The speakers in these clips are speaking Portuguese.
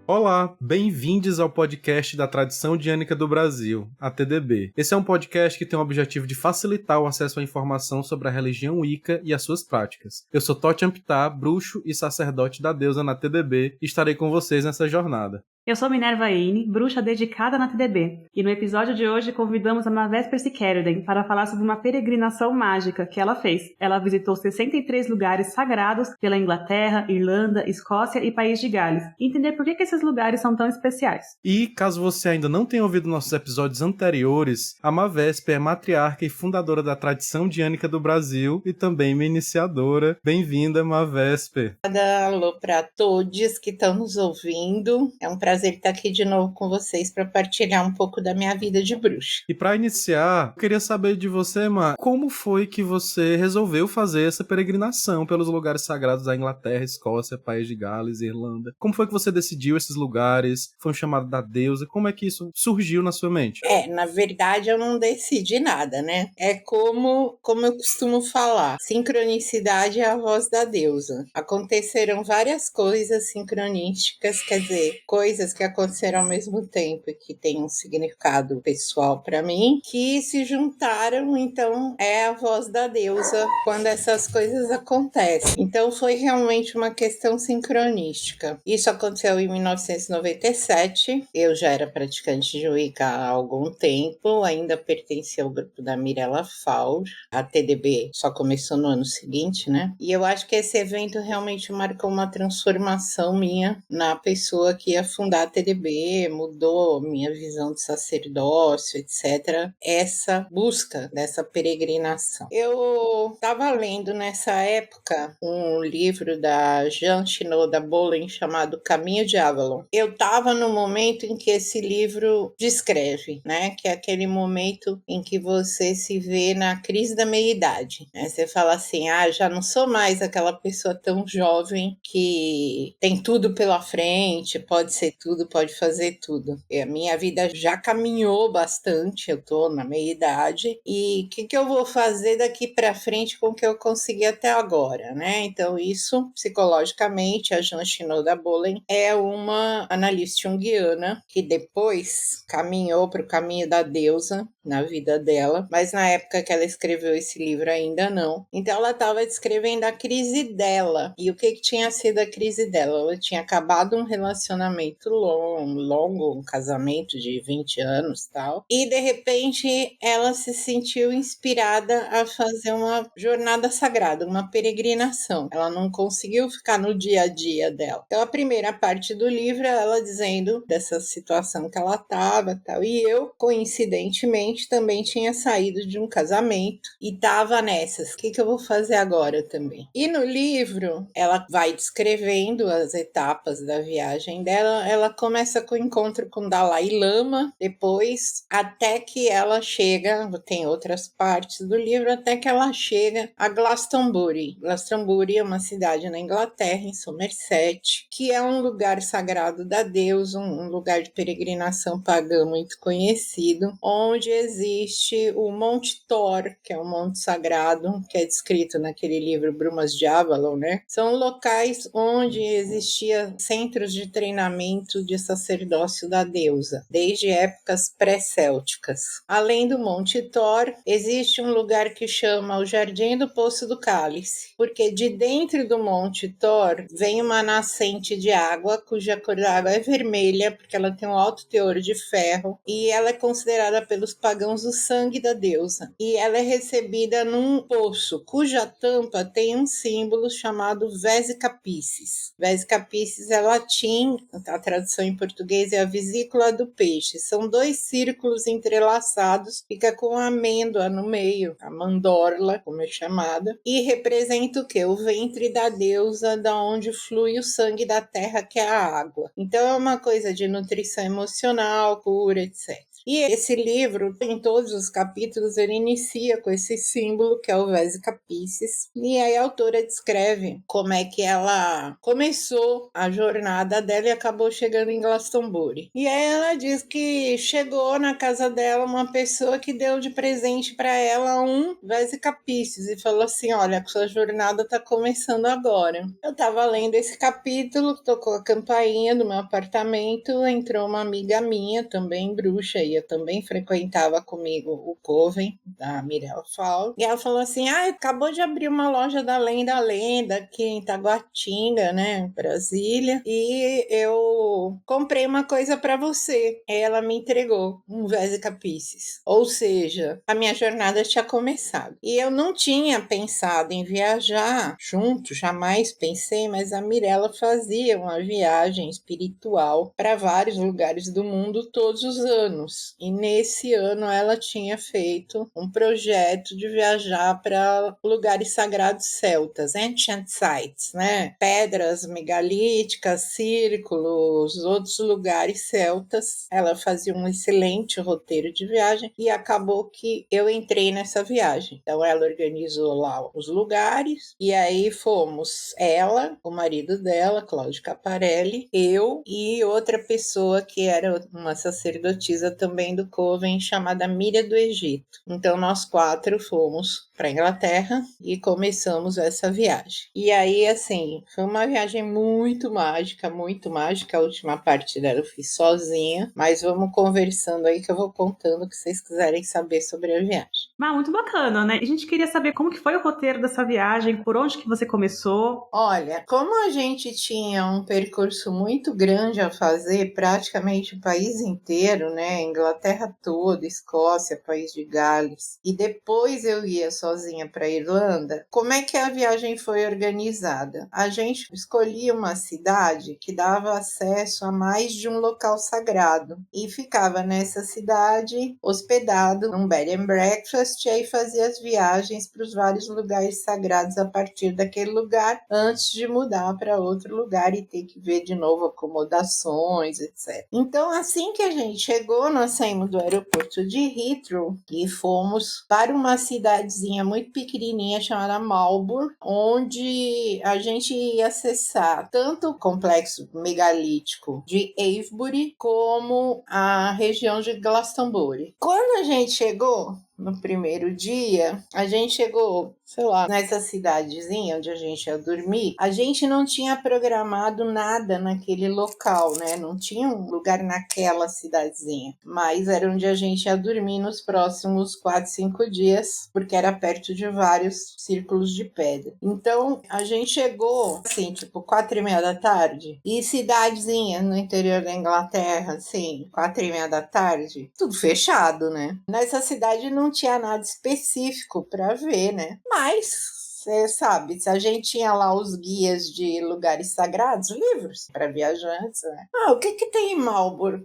Olá, bem-vindos ao podcast da Tradição Diânica do Brasil, a TDB. Esse é um podcast que tem o objetivo de facilitar o acesso à informação sobre a religião Wicca e as suas práticas. Eu sou Totti Amptá, bruxo e sacerdote da deusa na TDB, e estarei com vocês nessa jornada. Eu sou Minerva Eine, bruxa dedicada na TDB, e no episódio de hoje convidamos a Mavesper Persikeruden para falar sobre uma peregrinação mágica que ela fez. Ela visitou 63 lugares sagrados pela Inglaterra, Irlanda, Escócia e País de Gales, e entender por que esses lugares são tão especiais. E, caso você ainda não tenha ouvido nossos episódios anteriores, a Mavesper é matriarca e fundadora da Tradição Diânica do Brasil e também minha iniciadora. Bem-vinda, Mavesper. Alô para todos que estão nos ouvindo. É um prazer estar aqui de novo com vocês para partilhar um pouco da minha vida de bruxa. E para iniciar, eu queria saber de você, Má, como foi que você resolveu fazer essa peregrinação pelos lugares sagrados da Inglaterra, Escócia, País de Gales, Irlanda? Como foi que você decidiu esses lugares? Foi um chamado da deusa? Como é que isso surgiu na sua mente? Na verdade eu não decidi nada, né? É como eu costumo falar, sincronicidade é a voz da deusa. Aconteceram várias coisas sincronísticas, quer dizer, coisas que aconteceram ao mesmo tempo e que têm um significado pessoal para mim, que se juntaram, então é a voz da deusa quando essas coisas acontecem. Então foi realmente uma questão sincronística. Isso aconteceu em 1997, eu já era praticante de Wicca há algum tempo, ainda pertencia ao grupo da Mirella Faur, a TDB só começou no ano seguinte, né? E eu acho que esse evento realmente marcou uma transformação minha na pessoa que ia fundar a TDB, mudou minha visão de sacerdócio, etc. Essa busca dessa peregrinação. Eu estava lendo nessa época um livro da Jean Shinoda Bolen chamado Caminho de Avalon. Eu estava no momento em que esse livro descreve, né? Que é aquele momento em que você se vê na crise da meia-idade. Né? Você fala assim, já não sou mais aquela pessoa tão jovem que tem tudo pela frente, pode ser tudo, pode fazer tudo. E a minha vida já caminhou bastante, eu tô na meia-idade, e o que eu vou fazer daqui para frente com o que eu consegui até agora, né? Então isso, psicologicamente, a Jean Shinoda Bolen é uma analista junguiana que depois caminhou para o caminho da deusa na vida dela, mas na época que ela escreveu esse livro ainda não. Então ela estava descrevendo a crise dela. E o que tinha sido a crise dela? Ela tinha acabado um relacionamento longo, um casamento de 20 anos e tal. E de repente ela se sentiu inspirada a fazer uma jornada sagrada, uma peregrinação. Ela não conseguiu ficar no dia a dia dela. Então a primeira parte do livro é ela dizendo dessa situação que ela estava, tal. E eu, coincidentemente, também tinha saído de um casamento e estava nessas. O que eu vou fazer agora também? E no livro, ela vai descrevendo as etapas da viagem dela. Ela começa com o encontro com Dalai Lama, depois, até que ela chega, tem outras partes do livro, até que ela chega a Glastonbury. Glastonbury é uma cidade na Inglaterra, em Somerset, que é um lugar sagrado da deusa, um lugar de peregrinação pagã muito conhecido, onde existe o Monte Thor, que é um monte sagrado, que é descrito naquele livro Brumas de Avalon, né? São locais onde existia centros de treinamento de sacerdócio da deusa, desde épocas pré-célticas. Além do Monte Thor, existe um lugar que chama o Jardim do Poço do Cálice, porque de dentro do Monte Thor vem uma nascente de água, cuja cor da água é vermelha, porque ela tem um alto teor de ferro, e ela é considerada pelos pagãos o sangue da deusa. E ela é recebida num poço, cuja tampa tem um símbolo chamado Vesica Piscis. Vesica Piscis é latim, a tradução em português é a vesícula do peixe. São dois círculos entrelaçados, fica com a amêndoa no meio, a mandorla, como é chamada, e representa o quê? O ventre da deusa, da onde flui o sangue da terra, que é a água. Então é uma coisa de nutrição emocional, cura, etc. E esse livro, em todos os capítulos, ele inicia com esse símbolo que é o Vesica Piscis. E aí a autora descreve como é que ela começou a jornada dela e acabou chegando em Glastonbury. E aí ela diz que chegou na casa dela uma pessoa que deu de presente para ela um Vesica Piscis e falou assim: olha, a sua jornada está começando agora. Eu estava lendo esse capítulo, tocou a campainha do meu apartamento, entrou uma amiga minha, também bruxa, e eu também frequentava comigo o Coven, da Mirella Fall, e ela falou assim: acabou de abrir uma loja da Lenda aqui em Taguatinga, né, Brasília, e eu comprei uma coisa para você. Ela me entregou um Vesica Piscis, ou seja, a minha jornada tinha começado. E eu não tinha pensado em viajar junto, jamais pensei, mas a Mirella fazia uma viagem espiritual para vários lugares do mundo todos os anos. E nesse ano ela tinha feito um projeto de viajar para lugares sagrados celtas, ancient sites, né? Pedras megalíticas, círculos, outros lugares celtas. Ela fazia um excelente roteiro de viagem e acabou que eu entrei nessa viagem. Então ela organizou lá os lugares e aí fomos ela, o marido dela, Cláudio Caparelli, eu e outra pessoa que era uma sacerdotisa também do Coven chamada Míria do Egito. Então nós 4 fomos para a Inglaterra e começamos essa viagem. E aí, assim, foi uma viagem muito mágica, muito mágica. A última parte dela eu fiz sozinha, mas vamos conversando aí que eu vou contando o que vocês quiserem saber sobre a viagem. Muito bacana, né? A gente queria saber como que foi o roteiro dessa viagem, por onde que você começou. Olha, como a gente tinha um percurso muito grande a fazer, praticamente o país inteiro, né? Inglaterra toda, Escócia, País de Gales, e depois eu ia sozinha para Irlanda, como é que a viagem foi organizada? A gente escolhia uma cidade que dava acesso a mais de um local sagrado e ficava nessa cidade hospedado num bed and breakfast e aí fazia as viagens para os vários lugares sagrados a partir daquele lugar antes de mudar para outro lugar e ter que ver de novo acomodações, etc. Então, assim que a gente chegou, nós saímos do aeroporto de Heathrow e fomos para uma cidadezinha muito pequenininha chamada Marlborough, onde a gente ia acessar tanto o complexo megalítico de Avebury como a região de Glastonbury. Quando a gente chegou, no primeiro dia, a gente chegou, sei lá, nessa cidadezinha onde a gente ia dormir, a gente não tinha programado nada naquele local, né? Não tinha um lugar naquela cidadezinha, mas era onde a gente ia dormir nos próximos 4, 5 dias, porque era perto de vários círculos de pedra. Então, a gente chegou, assim, tipo, 4:30 da tarde, e cidadezinha no interior da Inglaterra, assim, 4:30 da tarde, tudo fechado, né? Nessa cidade não tinha nada específico para ver, né? Mas você sabe, se a gente tinha lá os guias de lugares sagrados, livros para viajantes, né? O que tem em Marlborough?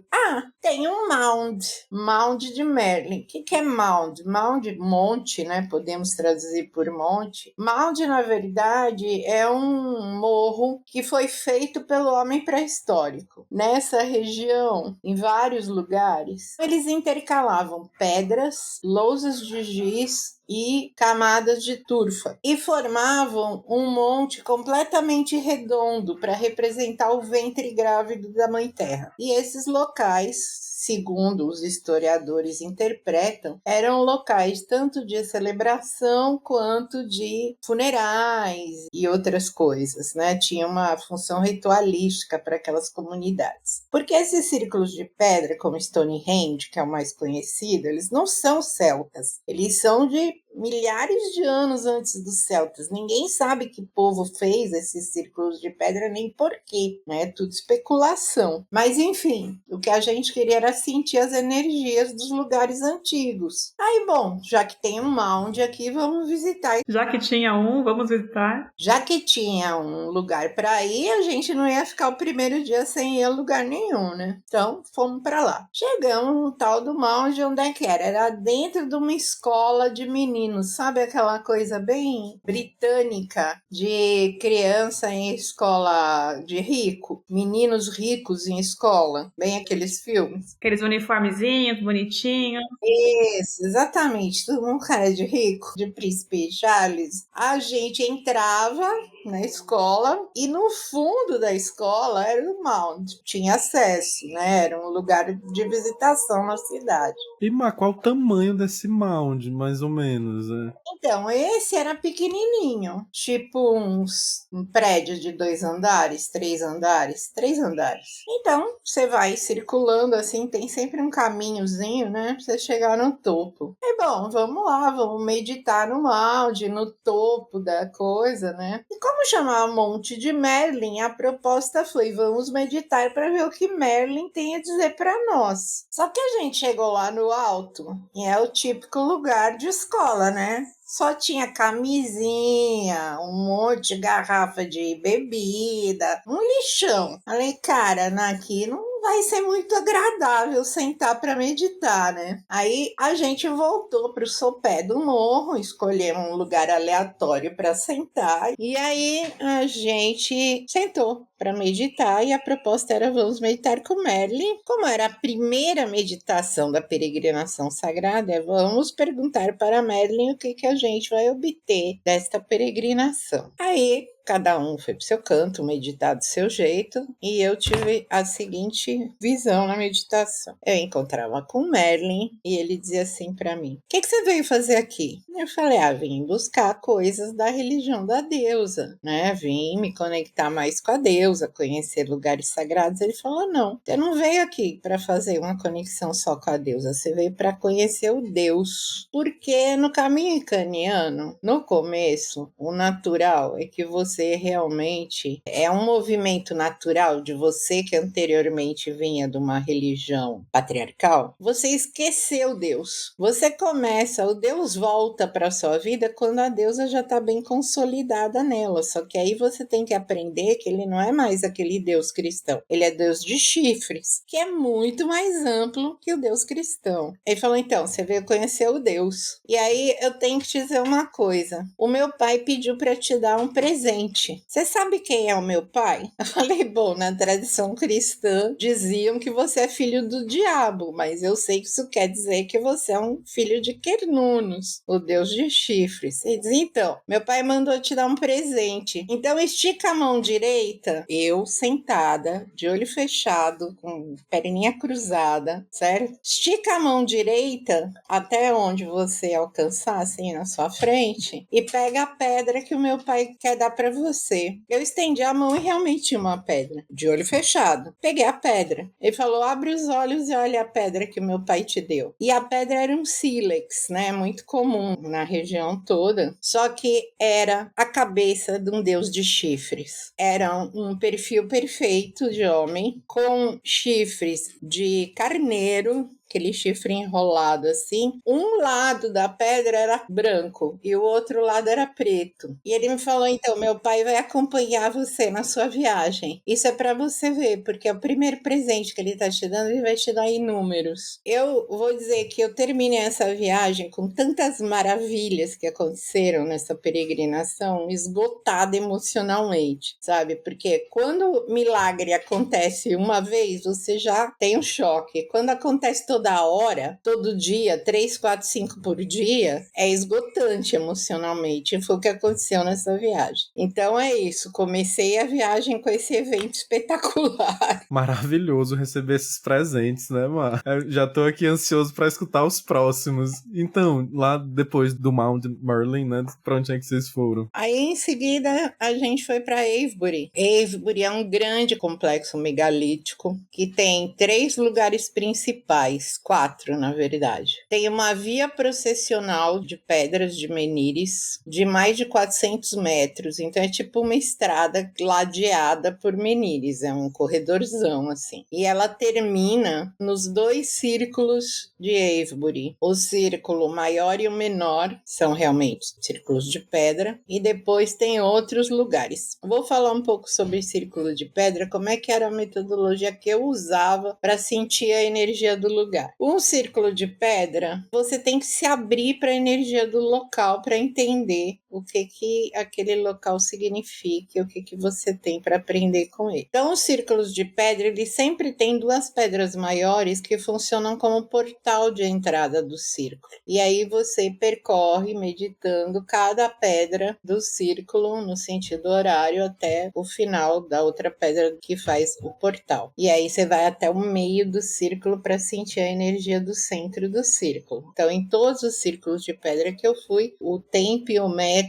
Tem um Mound de Merlin. O que é Mound? Mound, monte, né? Podemos traduzir por monte. Mound, na verdade, é um morro que foi feito pelo homem pré-histórico. Nessa região, em vários lugares, eles intercalavam pedras, lousas de giz e camadas de turfa, e formavam um monte completamente redondo para representar o ventre grávido da Mãe Terra. E esses locais, segundo os historiadores interpretam, eram locais tanto de celebração quanto de funerais e outras coisas, né? Tinha uma função ritualística para aquelas comunidades. Porque esses círculos de pedra, como Stonehenge, que é o mais conhecido, eles não são celtas, eles são de milhares de anos antes dos celtas. Ninguém sabe que povo fez esses círculos de pedra nem por quê, né? Tudo especulação. Mas enfim, o que a gente queria era sentir as energias dos lugares antigos. Aí, bom, já que tem um mound aqui, vamos visitar. Já que tinha um, vamos visitar. Já que tinha um lugar para ir, a gente não ia ficar o primeiro dia sem ir a lugar nenhum. nenhum, né? Então, fomos pra lá. Chegamos no tal do Mound, onde é que era? Era dentro de uma escola de meninos, sabe aquela coisa bem britânica de criança em escola de rico? Meninos ricos em escola, bem aqueles filmes. Aqueles uniformezinhos, bonitinhos. Isso, exatamente. Todo mundo cara de rico, de príncipe Charles. A gente entrava na escola e no fundo da escola era o Mount. Tinha acesso, né? Era um lugar de visitação na cidade. E, mas qual o tamanho desse mound, mais ou menos? Né? Então, esse era pequenininho, tipo um prédio de 2 andares, 3 andares, 3 andares. Então, você vai circulando assim, tem sempre um caminhozinho, né, pra você chegar no topo. E bom, vamos lá, vamos meditar no Mound, no topo da coisa, né? E como chamar Monte de Merlin, a proposta foi, vamos meditar para ver o que Merlin tem a dizer para nós. Só que a gente chegou lá no alto, e é o típico lugar de escola, né? Só tinha camisinha, um monte de garrafa de bebida, um lixão. Falei, cara, aqui não vai ser muito agradável sentar para meditar, né? Aí a gente voltou para o sopé do morro, escolhemos um lugar aleatório para sentar, e aí a gente sentou para meditar e a proposta era vamos meditar com Merlin. Como era a primeira meditação da peregrinação sagrada, vamos perguntar para Merlin o que a gente vai obter desta peregrinação. Aí cada um foi para o seu canto, meditar do seu jeito, e eu tive a seguinte visão na meditação. Eu encontrava com Merlin e ele dizia assim para mim: o que você veio fazer aqui? Eu falei: vim buscar coisas da religião da deusa, né? Vim me conectar mais com a deusa, conhecer lugares sagrados. Ele falou: não, você não veio aqui para fazer uma conexão só com a deusa, você veio para conhecer o Deus. Porque no caminho icaniano, no começo, o natural é que você realmente é um movimento natural de você que anteriormente vinha de uma religião patriarcal, você esqueceu Deus. Você começa, o Deus volta para a sua vida quando a deusa já está bem consolidada nela. Só que aí você tem que aprender que ele não é mais aquele Deus cristão. Ele é Deus de chifres, que é muito mais amplo que o Deus cristão. Ele falou, então, você veio conhecer o Deus. E aí eu tenho que te dizer uma coisa. O meu pai pediu para te dar um presente. Você sabe quem é o meu pai? Eu falei, bom, na tradição cristã diziam que você é filho do diabo, mas eu sei que isso quer dizer que você é um filho de Quernunos, o deus de chifres. Ele diz, então, meu pai mandou te dar um presente. Então estica a mão direita, eu sentada, de olho fechado, com perninha cruzada, certo? Estica a mão direita até onde você alcançar, assim, na sua frente, e pega a pedra que o meu pai quer dar para você. Eu estendi a mão e realmente tinha uma pedra, de olho fechado. Peguei a pedra. Ele falou, abre os olhos e olha a pedra que o meu pai te deu. E a pedra era um sílex, né? Muito comum na região toda. Só que era a cabeça de um deus de chifres. Era um perfil perfeito de homem, com chifres de carneiro, aquele chifre enrolado assim. Um lado da pedra era branco e o outro lado era preto. E ele me falou, então, meu pai vai acompanhar você na sua viagem. Isso é para você ver, porque é o primeiro presente que ele tá te dando, ele vai te dar inúmeros. Eu vou dizer que eu terminei essa viagem com tantas maravilhas que aconteceram nessa peregrinação, esgotada emocionalmente, sabe? Porque quando milagre acontece uma vez, você já tem um choque. Quando acontece toda hora, todo dia, 3, 4, 5 por dia, é esgotante emocionalmente. Foi o que aconteceu nessa viagem. Então é isso, comecei a viagem com esse evento espetacular. Maravilhoso receber esses presentes, né, Mar? Eu já tô aqui ansioso pra escutar os próximos. Então, lá depois do Mount Merlin, né, pra onde é que vocês foram? Aí em seguida a gente foi para Avebury. Avebury é um grande complexo megalítico que tem 3 lugares principais. três, quatro, na verdade. Tem uma via processional de pedras de Menires de mais de 400 metros, então é tipo uma estrada ladeada por Menires, é um corredorzão assim. E ela termina nos 2 círculos de Avebury. O círculo maior e o menor são realmente círculos de pedra, e depois tem outros lugares. Vou falar um pouco sobre círculo de pedra, como é que era a metodologia que eu usava para sentir a energia do lugar. Um círculo de pedra, você tem que se abrir para a energia do local para entender o que aquele local significa e o que você tem para aprender com ele. Então, os círculos de pedra, eles sempre têm 2 pedras maiores que funcionam como portal de entrada do círculo. E aí você percorre, meditando, cada pedra do círculo no sentido horário até o final da outra pedra que faz o portal. E aí você vai até o meio do círculo para sentir a energia do centro do círculo. Então, em todos os círculos de pedra que eu fui, o tempo e o método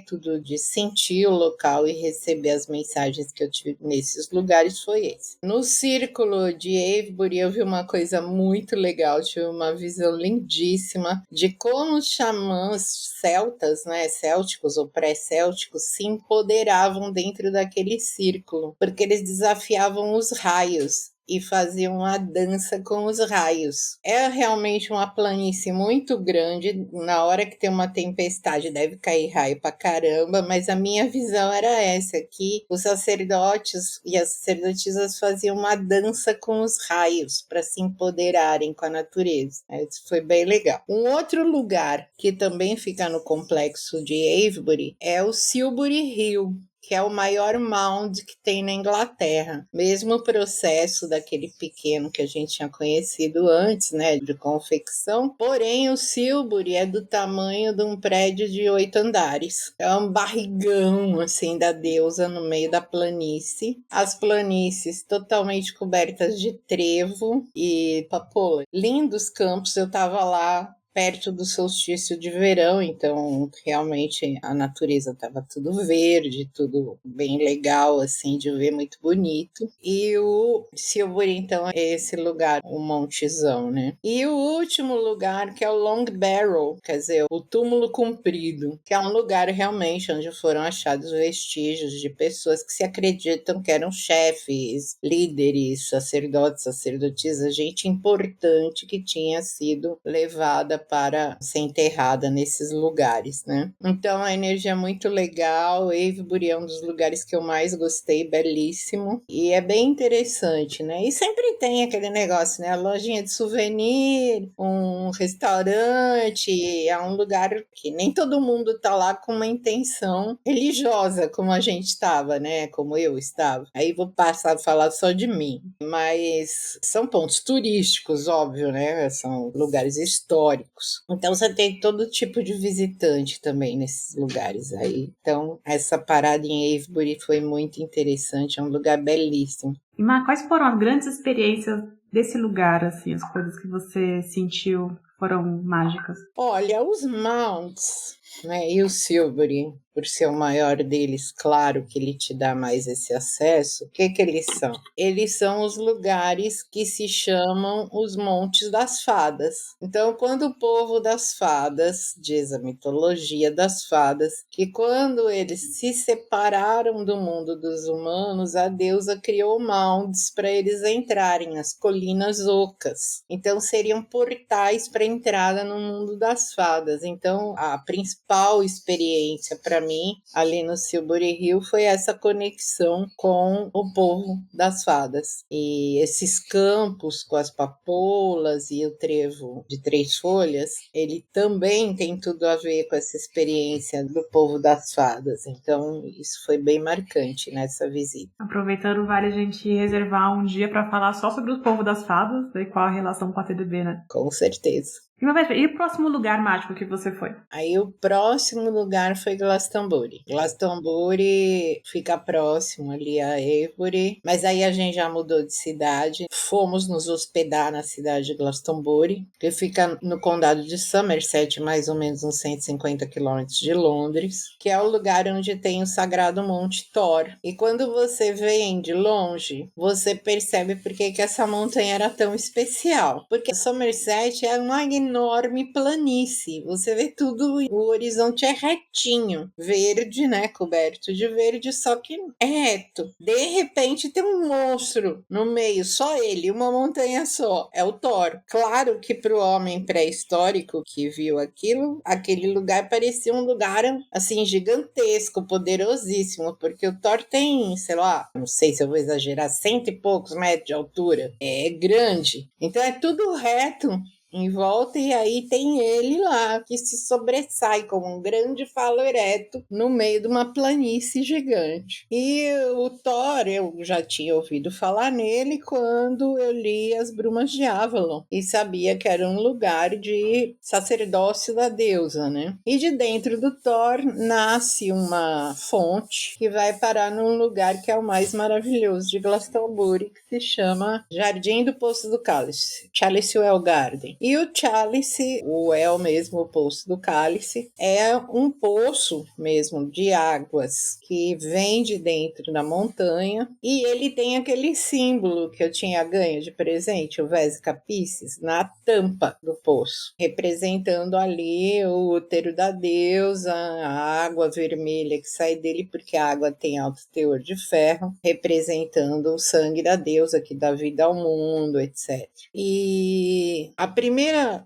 de sentir o local e receber as mensagens que eu tive nesses lugares foi esse. No círculo de Avebury eu vi uma coisa muito legal, tive uma visão lindíssima de como os xamãs celtas, né, célticos ou pré-célticos, se empoderavam dentro daquele círculo, porque eles desafiavam os raios e faziam uma dança com os raios. É realmente uma planície muito grande, na hora que tem uma tempestade deve cair raio pra caramba, mas a minha visão era essa, que os sacerdotes e as sacerdotisas faziam uma dança com os raios para se empoderarem com a natureza. Isso foi bem legal. Um outro lugar que também fica no complexo de Avebury é o Silbury Hill, que é o maior mound que tem na Inglaterra. Mesmo processo daquele pequeno que a gente tinha conhecido antes, né, de confecção, porém o Silbury é do tamanho de um prédio de 8 andares. É um barrigão, assim, da deusa no meio da planície. As planícies totalmente cobertas de trevo e papoula. Lindos campos, eu tava lá perto do solstício de verão, então realmente a natureza estava tudo verde, tudo bem legal, assim, de ver, muito bonito. E o Silbury, então, é esse lugar, o Montezão, né? E o último lugar, que é o Long Barrow, quer dizer, o túmulo comprido, que é um lugar realmente onde foram achados vestígios de pessoas que se acreditam que eram chefes, líderes, sacerdotes, sacerdotisas, gente importante que tinha sido levada para ser enterrada nesses lugares, né? Então a energia é muito legal. Avebury é um dos lugares que eu mais gostei, belíssimo, e é bem interessante, né? E sempre tem aquele negócio, né? A lojinha de souvenir, um restaurante, é um lugar que nem todo mundo tá lá com uma intenção religiosa, como a gente estava, né? Como eu estava. Aí vou passar a falar só de mim, mas são pontos turísticos, óbvio, né? São lugares históricos. Então você tem todo tipo de visitante também nesses lugares aí. Então essa parada em Avebury foi muito interessante, é um lugar belíssimo. E Má, quais foram as grandes experiências desse lugar, assim, as coisas que você sentiu foram mágicas? Olha, os mounts, né, e o Silbury, por ser o maior deles, claro que ele te dá mais esse acesso. O que eles são? Eles são os lugares que se chamam os Montes das Fadas. Então, quando o povo das fadas, diz a mitologia das fadas, que quando eles se separaram do mundo dos humanos, a deusa criou mounds para eles entrarem, as colinas ocas. Então, seriam portais para entrada no mundo das fadas. Então, a principal experiência para mim, ali no Silbury Hill, foi essa conexão com o povo das fadas. E esses campos com as papoulas e o trevo de 3 folhas, ele também tem tudo a ver com essa experiência do povo das fadas. Então, isso foi bem marcante nessa visita. Aproveitando, vale a gente reservar um dia para falar só sobre o povo das fadas e qual a relação com a TDB, né? Com certeza. E o próximo lugar mágico que você foi? Aí o próximo lugar foi Glastonbury. Glastonbury fica próximo ali a Avebury, mas aí a gente já mudou de cidade. Fomos nos hospedar na cidade de Glastonbury, que fica no condado de Somerset, mais ou menos uns 150 quilômetros de Londres, que é o lugar onde tem o sagrado Monte Thor. E quando você vem de longe, você percebe por que essa montanha era tão especial. Porque Somerset é uma enorme planície. Você vê tudo, o horizonte é retinho, verde, né? Coberto de verde, só que é reto. De repente tem um monstro no meio, só ele, uma montanha só. É o Thor. Claro que para o homem pré-histórico que viu aquilo, aquele lugar parecia um lugar assim gigantesco, poderosíssimo, porque o Thor tem, sei lá, não sei se eu vou exagerar, 100 e poucos metros de altura. É grande. Então é tudo reto em volta, e aí tem ele lá que se sobressai como um grande falo ereto no meio de uma planície gigante. E o Thor, eu já tinha ouvido falar nele quando eu li As Brumas de Avalon e sabia que era um lugar de sacerdócio da deusa, né? E de dentro do Thor nasce uma fonte que vai parar num lugar que é o mais maravilhoso de Glastonbury, que se chama Jardim do Poço do Cálice, Chalice Well Garden. E o Chalice, o well mesmo, o Poço do Cálice, é um poço mesmo de águas que vem de dentro da montanha, e ele tem aquele símbolo que eu tinha ganho de presente, o Vesica Piscis, na tampa do poço, representando ali o útero da deusa, a água vermelha que sai dele, porque a água tem alto teor de ferro, representando o sangue da deusa que dá vida ao mundo, etc. E a primeira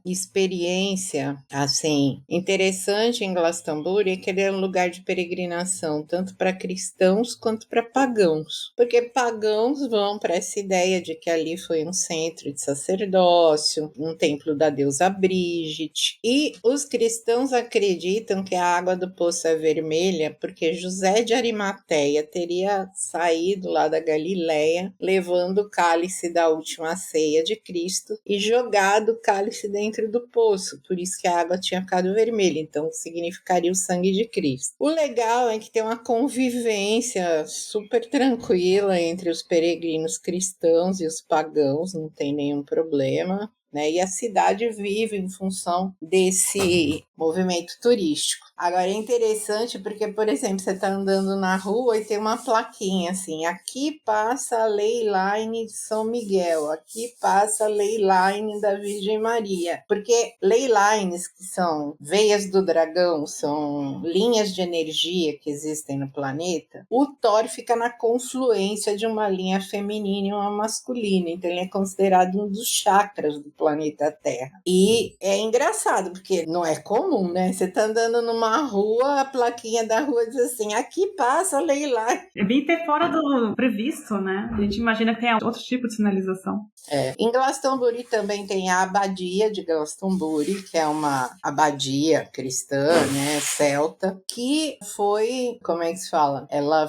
experiência, assim, interessante em Glastonbury é que ele é um lugar de peregrinação, tanto para cristãos quanto para pagãos. Porque pagãos vão para essa ideia de que ali foi um centro de sacerdócio, um templo da deusa Brígide. E os cristãos acreditam que a água do poço é vermelha porque José de Arimateia teria saído lá da Galileia levando o cálice da última ceia de Cristo e jogado o cálice dentro do poço, por isso que a água tinha ficado vermelha, então significaria o sangue de Cristo. O legal é que tem uma convivência super tranquila entre os peregrinos cristãos e os pagãos, não tem nenhum problema, né? E a cidade vive em função desse movimento turístico. Agora é interessante porque, por exemplo, você está andando na rua e tem uma plaquinha assim: aqui passa a Ley Line de São Miguel, aqui passa a Ley Line da Virgem Maria. Porque ley lines, que são veias do dragão, são linhas de energia que existem no planeta, o Thor fica na confluência de uma linha feminina e uma masculina, então ele é considerado um dos chakras do planeta Terra. E é engraçado, porque não é comum, né? Você tá andando numa rua, a plaquinha da rua diz assim: aqui passa a Ley Line. É bem ter fora do previsto, né? A gente imagina que tem outro tipo de sinalização. Em Glastonbury também tem a abadia de Glastonbury, que é uma abadia cristã, né, celta, que foi, como é que se fala? Ela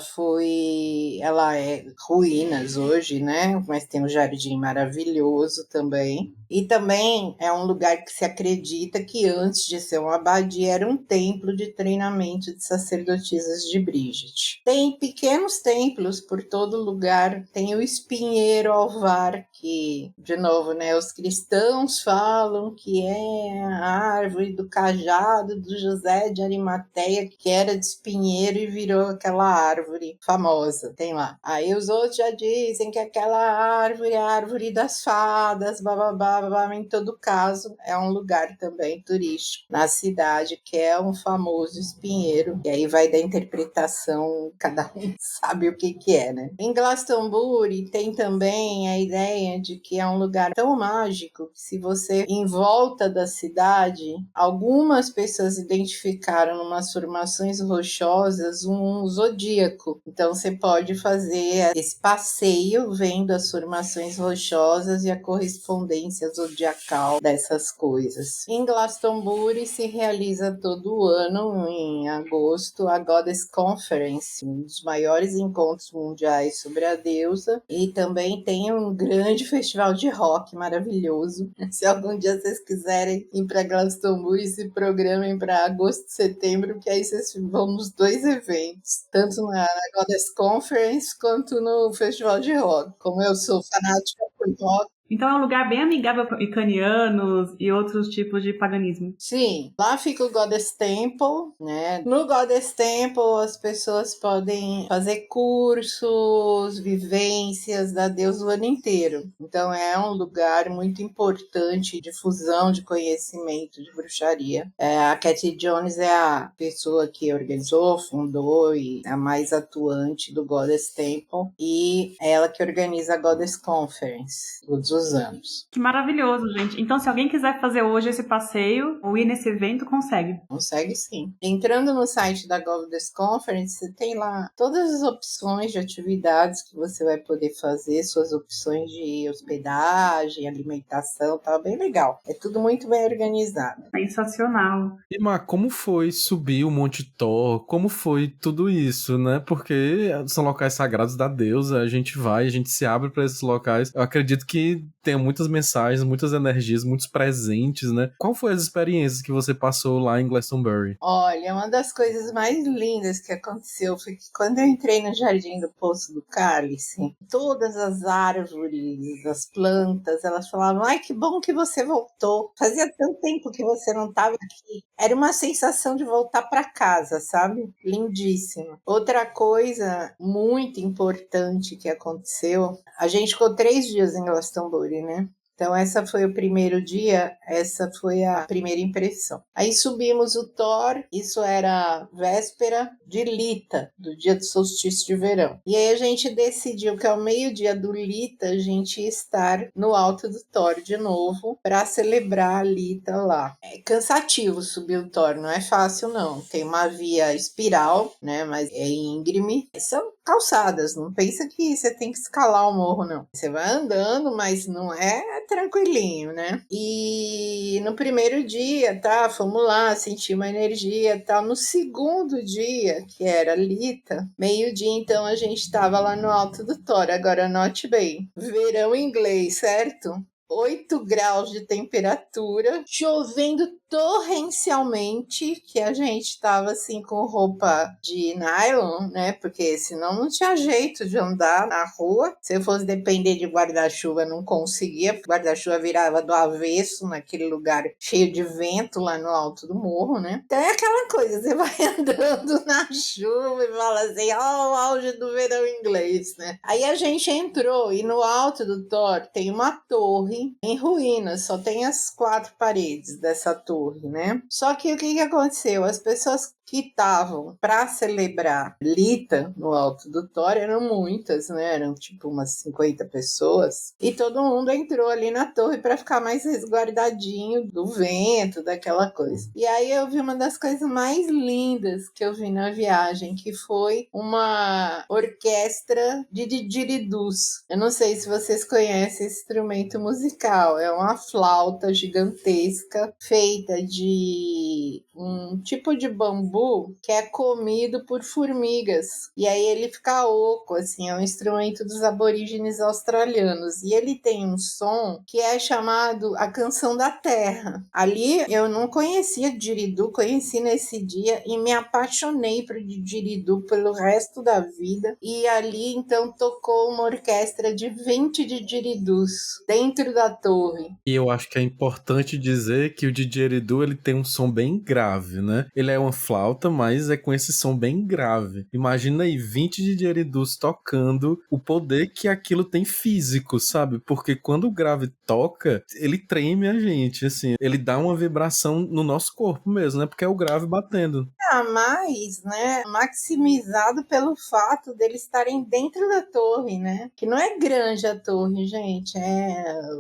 é ruínas hoje, né, mas tem um jardim maravilhoso também. E também é um lugar que se acredita que antes de ser uma abadia era um templo de treinamento de sacerdotisas de Brígide. Tem pequenos templos por todo lugar, tem o Espinheiro Alvar, que, de novo, né, os cristãos falam que é a árvore do cajado do José de Arimateia, que era de espinheiro e virou aquela árvore famosa, tem lá. Aí os outros já dizem que aquela árvore é a árvore das fadas, bababá. Em todo caso, é um lugar também turístico na cidade, que é um famoso espinheiro, e aí vai da interpretação, cada um sabe o que é, né? Em Glastonbury tem também a ideia de que é um lugar tão mágico que, se você, em volta da cidade, algumas pessoas identificaram umas formações rochosas um zodíaco. Então você pode fazer esse passeio vendo as formações rochosas e a correspondência zodiacal dessas coisas. Em Glastonbury se realiza todo ano, em agosto, a Goddess Conference, um dos maiores encontros mundiais sobre a deusa, e também tem um grande festival de rock maravilhoso. Se algum dia vocês quiserem ir para Glastonbury, se programem para agosto, setembro, que aí vocês vão nos dois eventos, tanto na Goddess Conference quanto no festival de rock. Como eu sou fanática por rock, Então é um lugar bem amigável para icanianos e outros tipos de paganismo. sim, lá fica o Goddess Temple, né? No Goddess Temple as pessoas podem fazer cursos, vivências da deusa o ano inteiro. Então é um lugar muito importante de difusão de conhecimento de bruxaria. A Cathy Jones é a pessoa que organizou, fundou e a mais atuante do Goddess Temple, e é ela que organiza a Goddess Conference todos os anos. Que maravilhoso, gente. Então, se alguém quiser fazer hoje esse passeio ou ir nesse evento, consegue. Consegue sim. Entrando no site da Goddess Conference, você tem lá todas as opções de atividades que você vai poder fazer, suas opções de hospedagem, alimentação, tá bem legal. É tudo muito bem organizado. Sensacional. E, Mar, como foi subir o Monte Thor? Como foi tudo isso, né? Porque são locais sagrados da deusa, a gente vai, a gente se abre para esses locais. Eu acredito que tem muitas mensagens, muitas energias, muitos presentes, né? Qual foi as experiências que você passou lá em Glastonbury? Olha, uma das coisas mais lindas que aconteceu foi que quando eu entrei no Jardim do Poço do Cálice, todas as árvores, as plantas, elas falavam: ai, que bom que você voltou. Fazia tanto tempo que você não estava aqui. Era uma sensação de voltar para casa, sabe? Lindíssima. Outra coisa muito importante que aconteceu, a gente ficou 3 dias em Glastonbury, né? Então, essa foi o primeiro dia, essa foi a primeira impressão. Aí subimos o Thor, isso era véspera de Lita, do dia do solstício de verão. E aí a gente decidiu que ao meio-dia do Lita, a gente ia estar no alto do Thor de novo, para celebrar a Lita lá. É cansativo subir o Thor, não é fácil não. Tem uma via espiral, né, mas é íngreme. São calçadas, não pensa que você tem que escalar o morro, não. Você vai andando, mas não é tranquilinho, né? E no primeiro dia, tá, fomos lá, senti uma energia, tal. No segundo dia, que era Lita, meio-dia, então a gente tava lá no alto do Thor. Agora note bem, verão inglês, certo? 8 graus de temperatura, chovendo torrencialmente, que a gente tava assim com roupa de nylon, né? Porque senão não tinha jeito de andar na rua. Se eu fosse depender de guarda-chuva, não conseguia, porque o guarda-chuva virava do avesso naquele lugar cheio de vento lá no alto do morro, né? Então é aquela coisa, você vai andando na chuva e fala assim, ó, o auge do verão inglês, né? Aí a gente entrou e no alto do Thor tem uma torre em ruínas, só tem as 4 paredes dessa torre, né? Só que o que aconteceu? As pessoas que estavam para celebrar Lita no alto do Thor eram muitas, né? Eram tipo umas 50 pessoas. E todo mundo entrou ali na torre para ficar mais resguardadinho do vento, daquela coisa. E aí eu vi uma das coisas mais lindas que eu vi na viagem, que foi uma orquestra de didgeridus. Eu não sei se vocês conhecem esse instrumento musical. É uma flauta gigantesca feita de um tipo de bambu que é comido por formigas. E aí ele fica oco, assim, é um instrumento dos aborígenes australianos. E ele tem um som que é chamado a canção da terra. Ali eu não conhecia didgeridoo, conheci nesse dia e me apaixonei por didgeridoo pelo resto da vida. E ali então tocou uma orquestra de 20 didgeridoos dentro da torre. E eu acho que é importante dizer que o didgeridoo ele tem um som bem grave, né? Ele é uma flauta, mas é com esse som bem grave. Imagina aí 20 didgeridoos tocando, o poder que aquilo tem físico, sabe? Porque quando o grave toca, ele treme a gente, assim. Ele dá uma vibração no nosso corpo mesmo, né? Porque é o grave batendo. mais, né, maximizado pelo fato deles estarem dentro da torre, né? Que não é grande a torre, gente,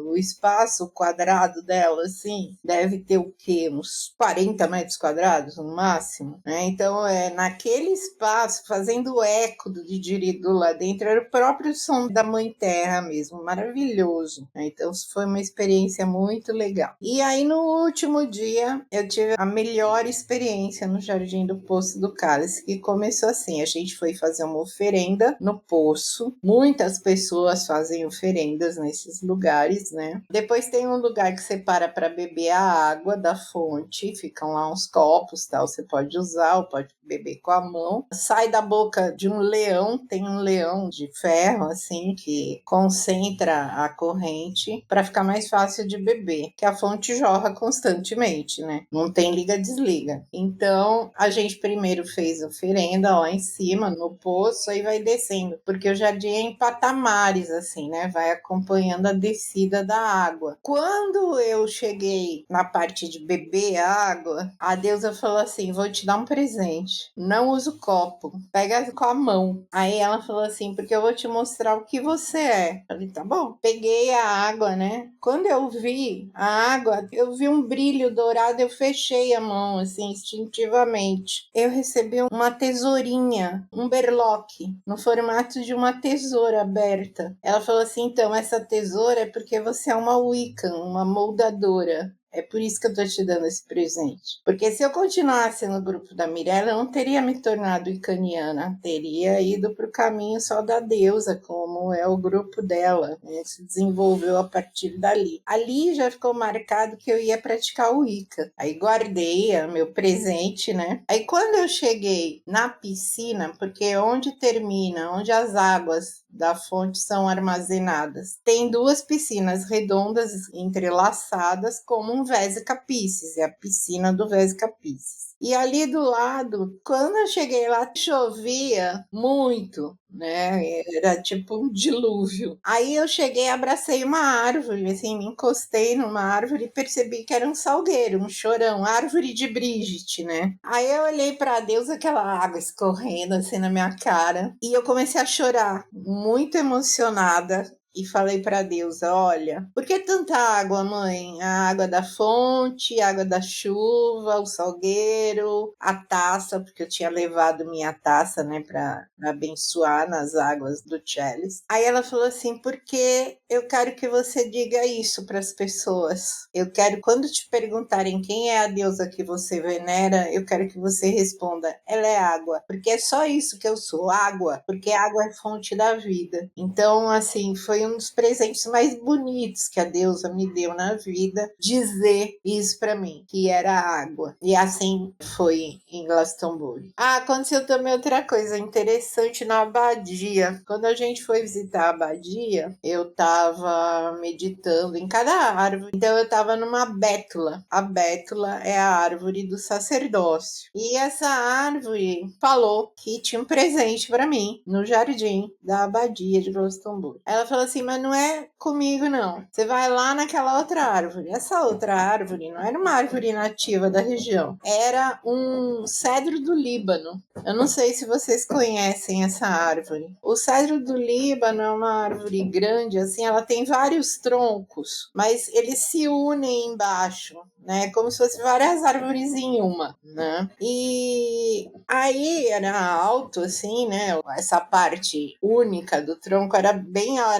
o espaço quadrado dela, assim, deve ter o quê? Uns 40 metros quadrados no máximo, né? Então, naquele espaço, fazendo o eco do didgeridoo lá dentro, era o próprio som da Mãe Terra mesmo, maravilhoso, né? Então, foi uma experiência muito legal. E aí, no último dia, eu tive a melhor experiência no Jardim do Poço do Cálice, que começou assim, a gente foi fazer uma oferenda no poço, muitas pessoas fazem oferendas nesses lugares, né? Depois tem um lugar que você para beber a água da fonte, ficam lá uns copos, tal, você pode usar ou pode beber com a mão. Sai da boca de um leão, tem um leão de ferro, assim, que concentra a corrente para ficar mais fácil de beber, que a fonte jorra constantemente, né? Não tem liga-desliga. Então, a gente primeiro fez oferenda lá em cima, no poço, aí vai descendo, porque o jardim é em patamares, assim, né? Vai acompanhando a descida da água. Quando eu cheguei na parte de beber a água, a deusa falou assim, vou te dar um presente. Não usa o copo, pega com a mão. Aí ela falou assim, porque eu vou te mostrar o que você é. Falei, tá bom. Peguei a água, né? Quando eu vi a água, eu vi um brilho dourado, eu fechei a mão, assim, instintivamente. Eu recebi uma tesourinha, um berloque, no formato de uma tesoura aberta. Ela falou assim, então, essa tesoura é porque você é uma Wiccan, uma moldadora. É por isso que eu tô te dando esse presente. Porque se eu continuasse no grupo da Mirella, eu não teria me tornado icaniana. Teria ido pro caminho só da deusa, como é o grupo dela. Né? Se desenvolveu a partir dali. Ali já ficou marcado que eu ia praticar o Wicca. Aí guardei meu presente, né? Aí quando eu cheguei na piscina, porque onde termina, onde as águas da fonte são armazenadas, tem duas piscinas redondas entrelaçadas como um Vesica Piscis, é a piscina do Vesica Piscis. E ali do lado, quando eu cheguei lá, chovia muito, né? Era tipo um dilúvio. Aí eu cheguei, abracei uma árvore, assim, me encostei numa árvore e percebi que era um salgueiro, um chorão, árvore de Brigitte, né? Aí eu olhei pra Deus, aquela água escorrendo assim na minha cara, e eu comecei a chorar, muito emocionada. E falei para Deus, olha, por que tanta água, mãe? A água da fonte, a água da chuva, o salgueiro, a taça, porque eu tinha levado minha taça, né, para abençoar nas águas do Chalice. Aí ela falou assim, porque eu quero que você diga isso para as pessoas. Eu quero, quando te perguntarem quem é a deusa que você venera, eu quero que você responda, ela é água, porque é só isso que eu sou, água, porque água é fonte da vida. Então, assim, foi um dos presentes mais bonitos que a deusa me deu na vida, dizer isso para mim, que era água. E assim foi em Glastonbury. Aconteceu também outra coisa interessante na abadia. Quando a gente foi visitar a abadia, eu tava meditando em cada árvore. Então eu tava numa bétula. A bétula é a árvore do sacerdócio. E essa árvore falou que tinha um presente para mim no jardim da abadia de Glastonbury. Ela falou assim, mas não é comigo não. Você vai lá naquela outra árvore. Essa outra árvore não era uma árvore nativa da região. Era um cedro do Líbano. Eu não sei se vocês conhecem essa árvore. O cedro do Líbano é uma árvore grande, assim, ela tem vários troncos, mas eles se unem embaixo, né? Como se fossem várias árvores em uma, né? E aí era alto, assim, né? Essa parte única do tronco era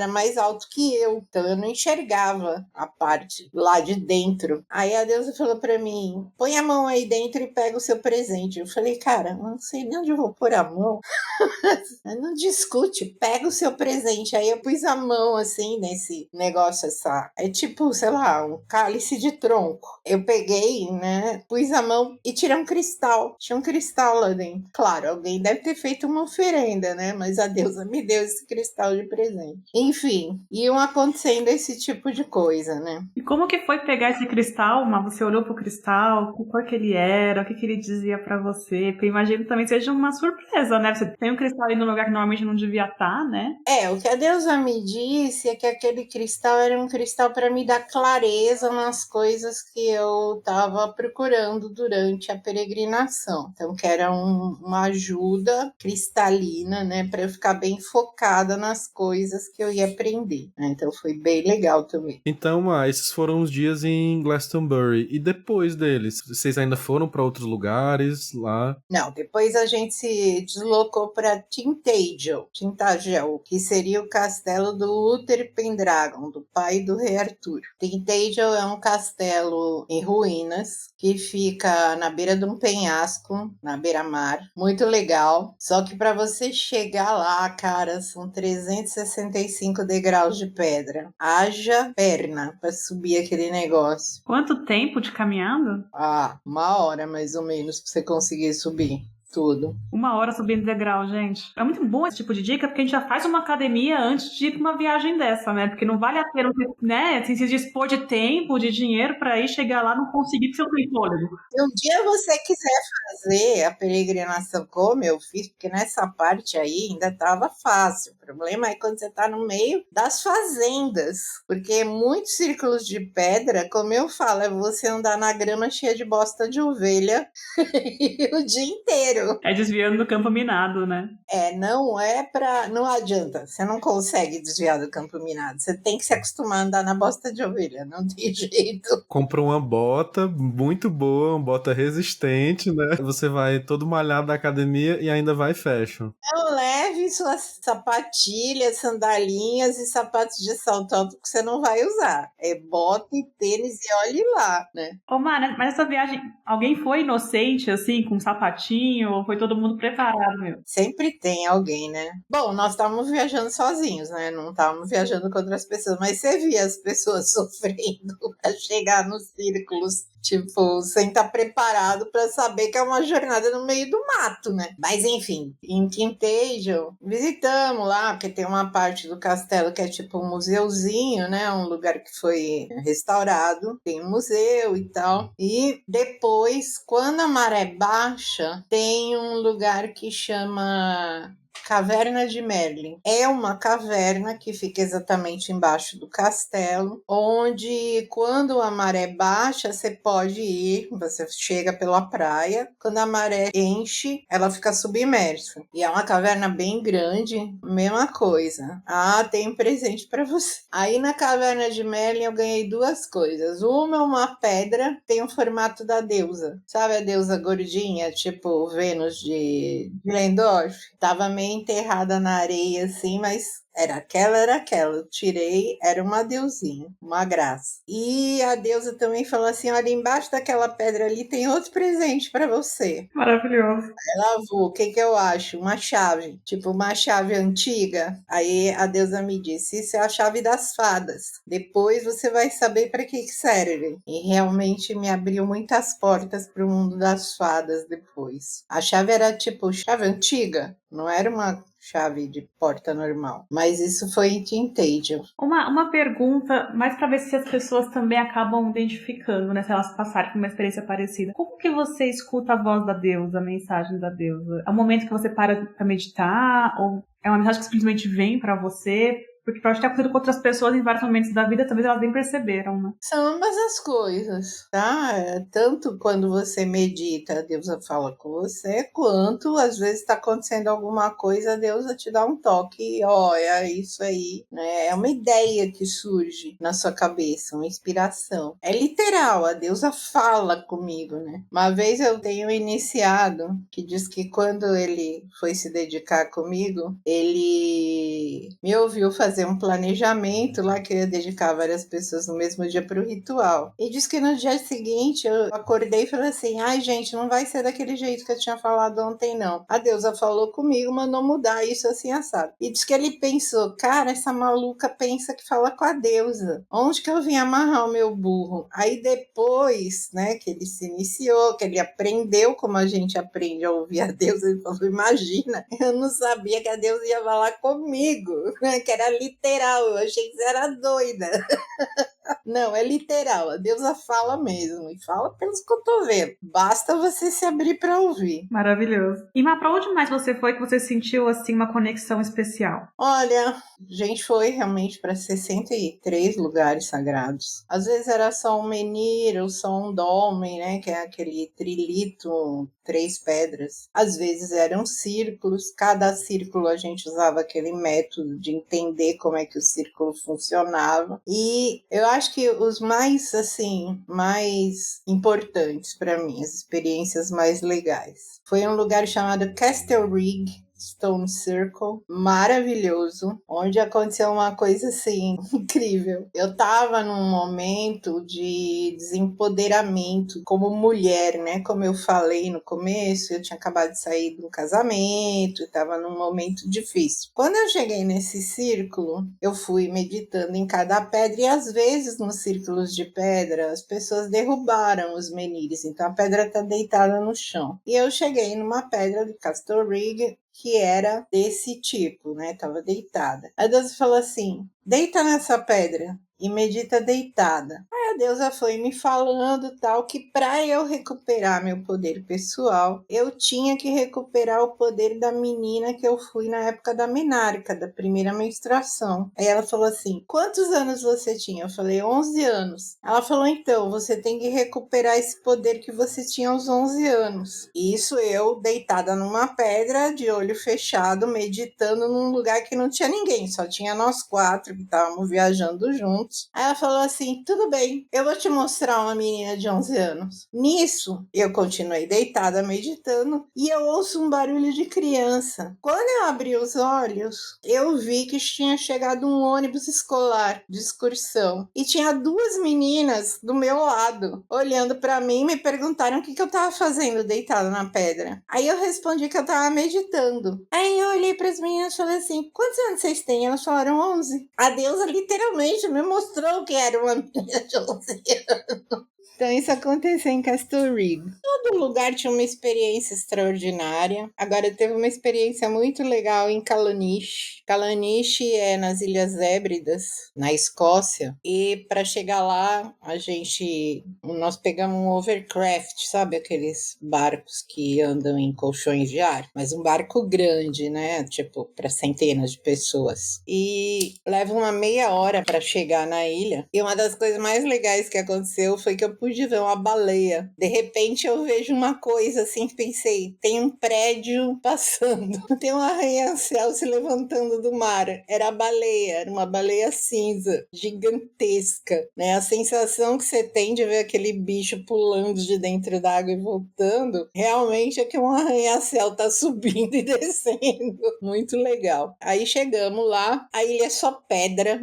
mais alto que eu, então eu não enxergava a parte lá de dentro. Aí a deusa falou pra mim, põe a mão aí dentro e pega o seu presente. Eu falei, cara, não sei nem onde eu vou pôr a mão. Não discute, pega o seu presente. Aí eu pus a mão assim nesse negócio, é tipo, sei lá, um cálice de tronco. Eu peguei, né, pus a mão e tirei um cristal. Tinha um cristal lá dentro. Claro, alguém deve ter feito uma oferenda, né, mas a deusa me deu esse cristal de presente. Enfim, iam acontecendo esse tipo de coisa, né. E como que foi pegar esse cristal, Má? Você olhou pro cristal, que cor que ele era, o que ele dizia pra você? Porque eu imagino que também seja uma surpresa, né? Você tem um cristal aí no lugar que normalmente não devia estar, né? O que a deusa me disse é que aquele cristal era um cristal para me dar clareza nas coisas que eu eu estava procurando durante a peregrinação. Então, que era uma ajuda cristalina, né, para eu ficar bem focada nas coisas que eu ia aprender, né? Então, foi bem legal também. Então, esses foram os dias em Glastonbury. E depois deles, vocês ainda foram para outros lugares lá? Não, depois a gente se deslocou para Tintagel, que seria o castelo do Uther Pendragon, do pai do rei Arthur. Tintagel é um castelo em ruínas que fica na beira de um penhasco, na beira-mar. Muito legal. Só que para você chegar lá, cara, são 365 degraus de pedra. Haja perna para subir aquele negócio. Quanto tempo de caminhando? Uma hora mais ou menos para você conseguir subir tudo. 1 hora subindo degrau, gente. É muito bom esse tipo de dica, porque a gente já faz uma academia antes de ir pra uma viagem dessa, né? Porque não vale a pena, né? Assim, se dispor de tempo, de dinheiro pra ir chegar lá e não conseguir porque você não tem fôlego. Se um dia você quiser fazer a peregrinação como eu fiz, porque nessa parte aí ainda estava fácil. O problema é quando você está no meio das fazendas, porque muitos círculos de pedra, como eu falo, é você andar na grama cheia de bosta de ovelha o dia inteiro. É desviando do campo minado, né? Não adianta, você não consegue desviar do campo minado, você tem que se acostumar a andar na bosta de ovelha, não tem jeito. Comprou uma bota muito boa, uma bota resistente, né? Você vai todo malhado da academia e ainda vai fashion. Não leve suas sapatilhas, sandalinhas e sapatos de salto alto que você não vai usar. É bota e tênis e olhe lá, né? Ô, Mara, mas essa viagem, alguém foi inocente, assim, com um sapatinho, ou foi todo mundo preparado, meu? Sempre tem alguém, né? Bom, nós estávamos viajando sozinhos, né? Não estávamos viajando com outras pessoas, mas você via as pessoas sofrendo para chegar nos círculos, tipo, sem estar preparado para saber que é uma jornada no meio do mato, né? Mas enfim, em Tintagel, visitamos lá, porque tem uma parte do castelo que é tipo um museuzinho, né? Um lugar que foi restaurado, tem um museu e tal. E depois, quando a maré baixa, tem um lugar que chama Caverna de Merlin. É uma caverna que fica exatamente embaixo do castelo, onde quando a maré baixa, você pode ir, você chega pela praia, quando a maré enche, ela fica submersa. E é uma caverna bem grande, mesma coisa. Tem um presente para você. Aí na Caverna de Merlin eu ganhei 2 coisas. Uma é uma pedra, tem o formato da deusa. Sabe a deusa gordinha, tipo Vênus de Lendorf? Tava meio enterrada na areia, assim, mas era aquela. Eu tirei, era uma deusinha, uma graça. E a deusa também falou assim: olha, embaixo daquela pedra ali tem outro presente para você. Maravilhoso. Ela o que eu acho? Uma chave, tipo uma chave antiga. Aí a deusa me disse: isso é a chave das fadas. Depois você vai saber para que serve. E realmente me abriu muitas portas para o mundo das fadas depois. A chave era tipo chave antiga, não era uma chave de porta normal. Mas isso foi em Tintagel. Uma pergunta, mais para ver se as pessoas também acabam identificando, né? Se elas passarem por uma experiência parecida. Como que você escuta a voz da deusa, a mensagem da deusa? É um momento que você para para meditar? Ou é uma mensagem que simplesmente vem para você? Porque pode ter acontecido com outras pessoas em vários momentos da vida, talvez elas nem perceberam, né? São ambas as coisas, tá? Tanto quando você medita, a deusa fala com você, quanto às vezes está acontecendo alguma coisa, a deusa te dá um toque, é isso aí, né? É uma ideia que surge na sua cabeça, uma inspiração. É literal, a deusa fala comigo, né? Uma vez eu tenho um iniciado que diz que quando ele foi se dedicar comigo, ele me ouviu fazer um planejamento lá que eu ia dedicar várias pessoas no mesmo dia para o ritual. E diz que no dia seguinte eu acordei e falei assim: ai, gente, não vai ser daquele jeito que eu tinha falado ontem, não. A deusa falou comigo, mandou mudar isso assim, assado. E diz que ele pensou: cara, essa maluca pensa que fala com a deusa. Onde que eu vim amarrar o meu burro? Aí depois, né, que ele se iniciou, que ele aprendeu como a gente aprende a ouvir a deusa, ele falou: imagina, eu não sabia que a deusa ia falar comigo, né, que era literal, eu achei que você era doida. Não, é literal. A deusa fala mesmo. E fala pelos cotovelos. Basta você se abrir para ouvir. Maravilhoso. E Má, pra onde mais você foi que você sentiu, assim, uma conexão especial? Olha, a gente foi realmente para 63 lugares sagrados. Às vezes era só um menir ou só um dolmen, né? Que é aquele trilito, 3 pedras. Às vezes eram círculos. Cada círculo a gente usava aquele método de entender como é que o círculo funcionava. E eu acho que os mais, assim, mais importantes para mim, as experiências mais legais, foi um lugar chamado Castle Rig Stone Circle, maravilhoso, onde aconteceu uma coisa assim incrível. Eu tava num momento de desempoderamento como mulher, né? Como eu falei no começo, eu tinha acabado de sair de um casamento, estava num momento difícil. Quando eu cheguei nesse círculo, eu fui meditando em cada pedra e às vezes nos círculos de pedra as pessoas derrubaram os menires, então a pedra tá deitada no chão. E eu cheguei numa pedra de Castle Rig que era desse tipo, né? Tava deitada. A deusa falou assim: deita nessa pedra e medita deitada. Aí a deusa foi me falando tal que para eu recuperar meu poder pessoal, eu tinha que recuperar o poder da menina que eu fui na época da menarca, da primeira menstruação. Aí ela falou assim: quantos anos você tinha? Eu falei: 11 anos. Ela falou: então, você tem que recuperar esse poder que você tinha aos 11 anos. Isso eu deitada numa pedra, de olho fechado, meditando num lugar que não tinha ninguém, só tinha nós 4 que estávamos viajando juntos. Aí ela falou assim: tudo bem, eu vou te mostrar uma menina de 11 anos. Nisso, eu continuei deitada meditando e eu ouço um barulho de criança. Quando eu abri os olhos, eu vi que tinha chegado um ônibus escolar de excursão e tinha 2 meninas do meu lado, olhando para mim, me perguntaram o que eu estava fazendo deitada na pedra. Aí eu respondi que eu estava meditando. Aí eu olhei para as meninas e falei assim: quantos anos vocês têm? Elas falaram 11. A deusa literalmente me mostrou que era uma menina de 11 anos. Então isso aconteceu em Castle Rig. Todo lugar tinha uma experiência extraordinária. Agora teve uma experiência muito legal em Callanish. Callanish é nas Ilhas Hébridas, na Escócia. E para chegar lá, nós pegamos um overcraft, sabe aqueles barcos que andam em colchões de ar, mas um barco grande, né? Tipo para centenas de pessoas. E leva uma meia hora para chegar na ilha. E uma das coisas mais legais que aconteceu foi que eu pude ver uma baleia. De repente eu vejo uma coisa assim, pensei, tem um prédio passando, tem um arranha-céu se levantando do mar. Era a baleia, era uma baleia cinza, gigantesca, né? A sensação que você tem de ver aquele bicho pulando de dentro da água e voltando, realmente é que um arranha-céu tá subindo e descendo. Muito legal. Aí chegamos lá, a ilha é só pedra,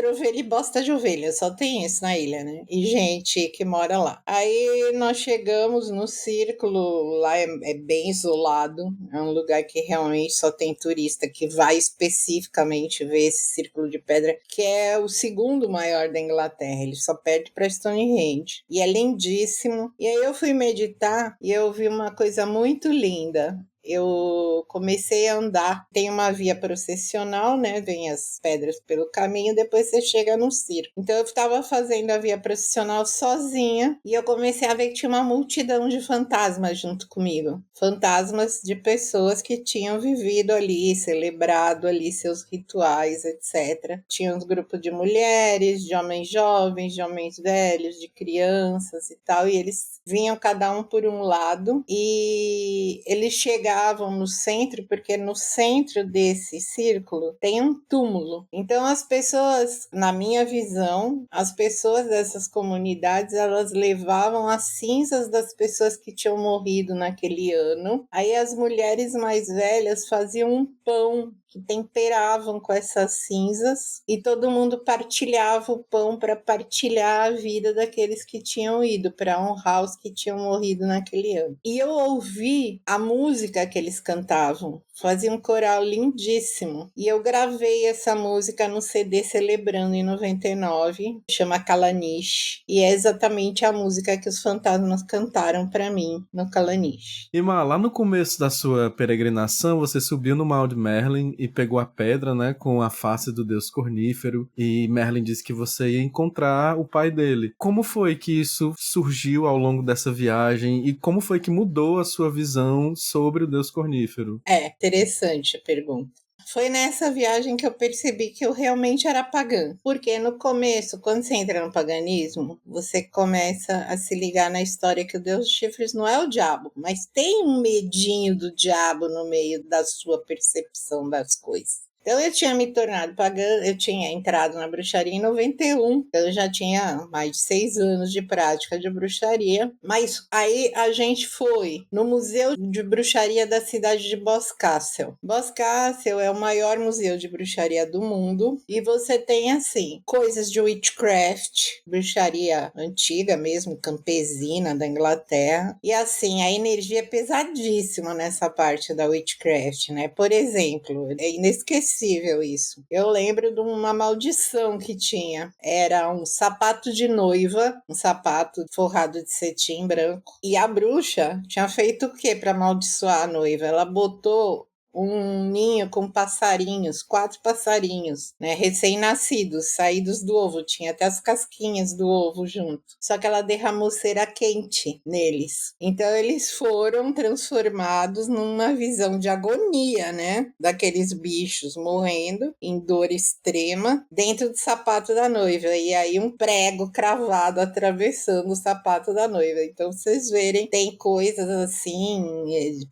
ovelha e bosta de ovelha, só tem isso na ilha, né? E gente que mora lá. Aí nós chegamos no círculo, lá é bem isolado, é um lugar que realmente só tem turista que vai especificamente ver esse círculo de pedra, que é o segundo maior da Inglaterra, ele só perde para Stonehenge. E é lindíssimo. E aí eu fui meditar e eu vi uma coisa muito linda. Eu comecei a andar, tem uma via processional, né? Vem as pedras pelo caminho, depois você chega no circo. Então eu estava fazendo a via processional sozinha e eu comecei a ver que tinha uma multidão de fantasmas junto comigo. Fantasmas de pessoas que tinham vivido ali, celebrado ali seus rituais, etc. Tinha uns grupos de mulheres, de homens jovens, de homens velhos, de crianças e tal, e eles vinham cada um por um lado e eles chegavam no centro, porque no centro desse círculo tem um túmulo. Então as pessoas, na minha visão, as pessoas dessas comunidades, elas levavam as cinzas das pessoas que tinham morrido naquele ano. Aí as mulheres mais velhas faziam um pão que temperavam com essas cinzas e todo mundo partilhava o pão para partilhar a vida daqueles que tinham ido, para honrar os que tinham morrido naquele ano. E eu ouvi a música que eles cantavam, fazia um coral lindíssimo, e eu gravei essa música no CD Celebrando em 99, chama Callanish, e é exatamente a música que os fantasmas cantaram para mim no Callanish. E Má, lá no começo da sua peregrinação, você subiu no Mount Merlin e pegou a pedra, né, com a face do deus cornífero, e Merlin disse que você ia encontrar o pai dele. Como foi que isso surgiu ao longo dessa viagem e como foi que mudou a sua visão sobre o deus cornífero? Interessante a pergunta. Foi nessa viagem que eu percebi que eu realmente era pagã. Porque no começo, quando você entra no paganismo, você começa a se ligar na história que o deus de chifres não é o diabo, mas tem um medinho do diabo no meio da sua percepção das coisas. Então eu tinha me tornado pagã, eu tinha entrado na bruxaria em 91, então eu já tinha mais de 6 anos de prática de bruxaria, mas aí a gente foi no Museu de Bruxaria da cidade de Boscastle. Boscastle é o maior museu de bruxaria do mundo, e você tem assim, coisas de witchcraft, bruxaria antiga mesmo, campesina da Inglaterra, e assim, a energia é pesadíssima nessa parte da witchcraft, né? Por exemplo, é inesquecível isso. Eu lembro de uma maldição que tinha. Era um sapato de noiva, um sapato forrado de cetim branco. E a bruxa tinha feito o quê para amaldiçoar a noiva? Ela botou um ninho com passarinhos, 4 passarinhos, né, recém-nascidos, saídos do ovo, tinha até as casquinhas do ovo junto. Só que ela derramou cera quente neles. Então eles foram transformados numa visão de agonia, né, daqueles bichos morrendo em dor extrema dentro do sapato da noiva. E aí um prego cravado atravessando o sapato da noiva. Então vocês verem, tem coisas assim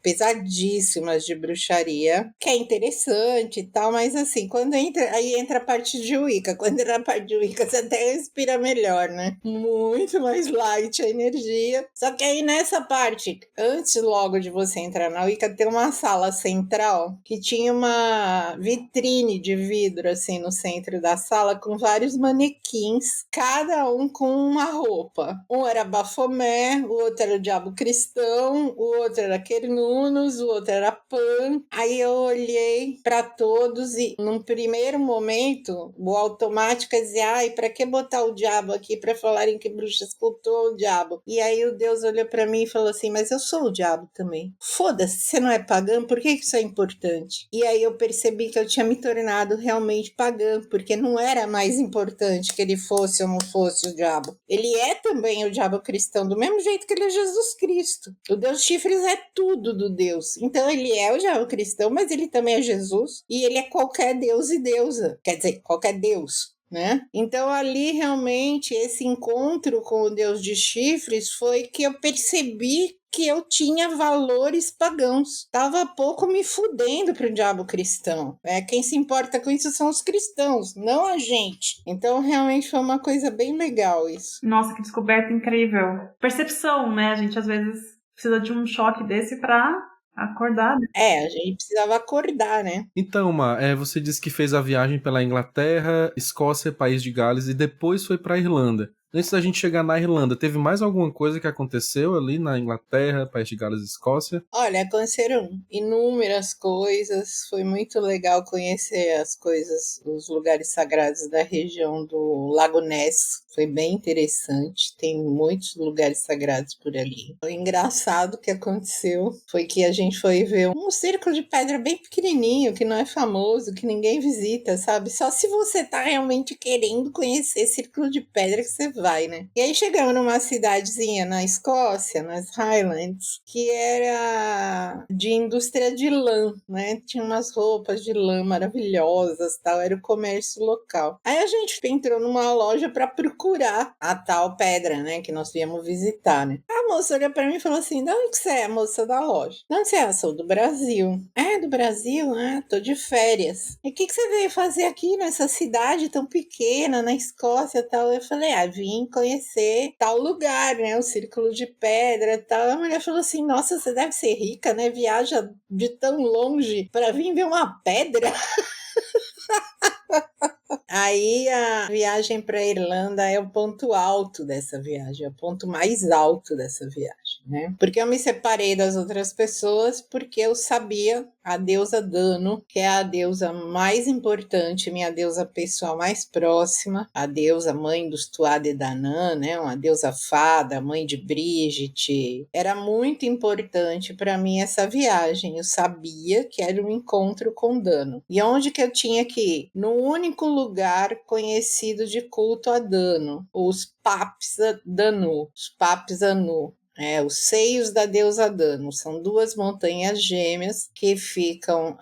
pesadíssimas de bruxaria, que é interessante e tal, mas assim, quando entra a parte de Wicca. Quando entra a parte de Wicca, você até respira melhor, né? Muito mais light a energia. Só que aí nessa parte, antes logo de você entrar na Wicca, tem uma sala central que tinha uma vitrine de vidro assim no centro da sala com vários manequins, cada um com uma roupa. Um era Baphomet, o outro era o Diabo Cristão, o outro era Cernunnos, o outro era Pan. Aí eu olhei para todos e, num primeiro momento, o automático dizia: ai, para que botar o diabo aqui para falarem que bruxa escultou o diabo? E aí o Deus olhou para mim e falou assim: mas eu sou o diabo também. Foda-se, você não é pagã? Por que isso é importante? E aí eu percebi que eu tinha me tornado realmente pagã, porque não era mais importante que ele fosse ou não fosse o diabo. Ele é também o diabo cristão, do mesmo jeito que ele é Jesus Cristo. O Deus Chifres é tudo do Deus. Então ele é o diabo cristão, mas ele também é Jesus, e ele é qualquer deus e deusa, quer dizer, qualquer deus, né? Então ali realmente esse encontro com o Deus de Chifres foi que eu percebi que eu tinha valores pagãos. Tava pouco me fudendo pro diabo cristão. Quem se importa com isso são os cristãos, não a gente. Então realmente foi uma coisa bem legal isso. Nossa, que descoberta incrível. Percepção, né? A gente às vezes precisa de um choque desse pra acordar, né? A gente precisava acordar, né? Então, você disse que fez a viagem pela Inglaterra, Escócia, País de Gales e depois foi para a Irlanda. Antes da gente chegar na Irlanda, teve mais alguma coisa que aconteceu ali na Inglaterra, País de Gales e Escócia? Olha, aconteceram inúmeras coisas. Foi muito legal conhecer as coisas, os lugares sagrados da região do Lago Ness. Foi bem interessante. Tem muitos lugares sagrados por ali. O engraçado que aconteceu foi que a gente foi ver um círculo de pedra bem pequenininho, que não é famoso, que ninguém visita, sabe? Só se você tá realmente querendo conhecer círculo de pedra que você vai, né? E aí chegamos numa cidadezinha na Escócia, nas Highlands, que era de indústria de lã, né? Tinha umas roupas de lã maravilhosas, tal, era o comércio local. Aí a gente entrou numa loja para procurar a tal pedra, né, que nós viemos visitar, né? A moça olhou para mim e falou assim: de onde que você é, moça da loja? De onde você é? Eu sou do Brasil. É, do Brasil? Ah, tô de férias. E o que você veio fazer aqui nessa cidade tão pequena, na Escócia e tal? Eu falei: vim conhecer tal lugar, né, o Círculo de Pedra e tal. A mulher falou assim: nossa, você deve ser rica, né? Viaja de tão longe para vir ver uma pedra. Aí a viagem para a Irlanda é o ponto alto dessa viagem, é o ponto mais alto dessa viagem, né? Porque eu me separei das outras pessoas porque eu sabia a deusa Dano, que é a deusa mais importante, minha deusa pessoal mais próxima, a deusa mãe dos Tuatha Dé Danann, né? Uma deusa fada, mãe de Brígite. Era muito importante para mim essa viagem. Eu sabia que era um encontro com Dano. E onde que eu tinha que ir? No único lugar conhecido de culto a Dano, os Papes Danu, os Papes Anu. Os seios da deusa Dano. São duas montanhas gêmeas que ficam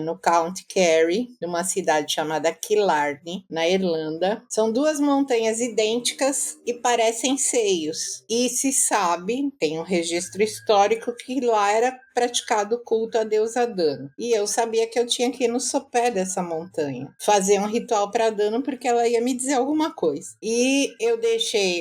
no County Kerry, numa cidade chamada Killarney, na Irlanda. São duas montanhas idênticas e parecem seios. E se sabe, tem um registro histórico, que lá era praticado o culto à deusa Dano. E eu sabia que eu tinha que ir no sopé dessa montanha, fazer um ritual para Dano, porque ela ia me dizer alguma coisa. E eu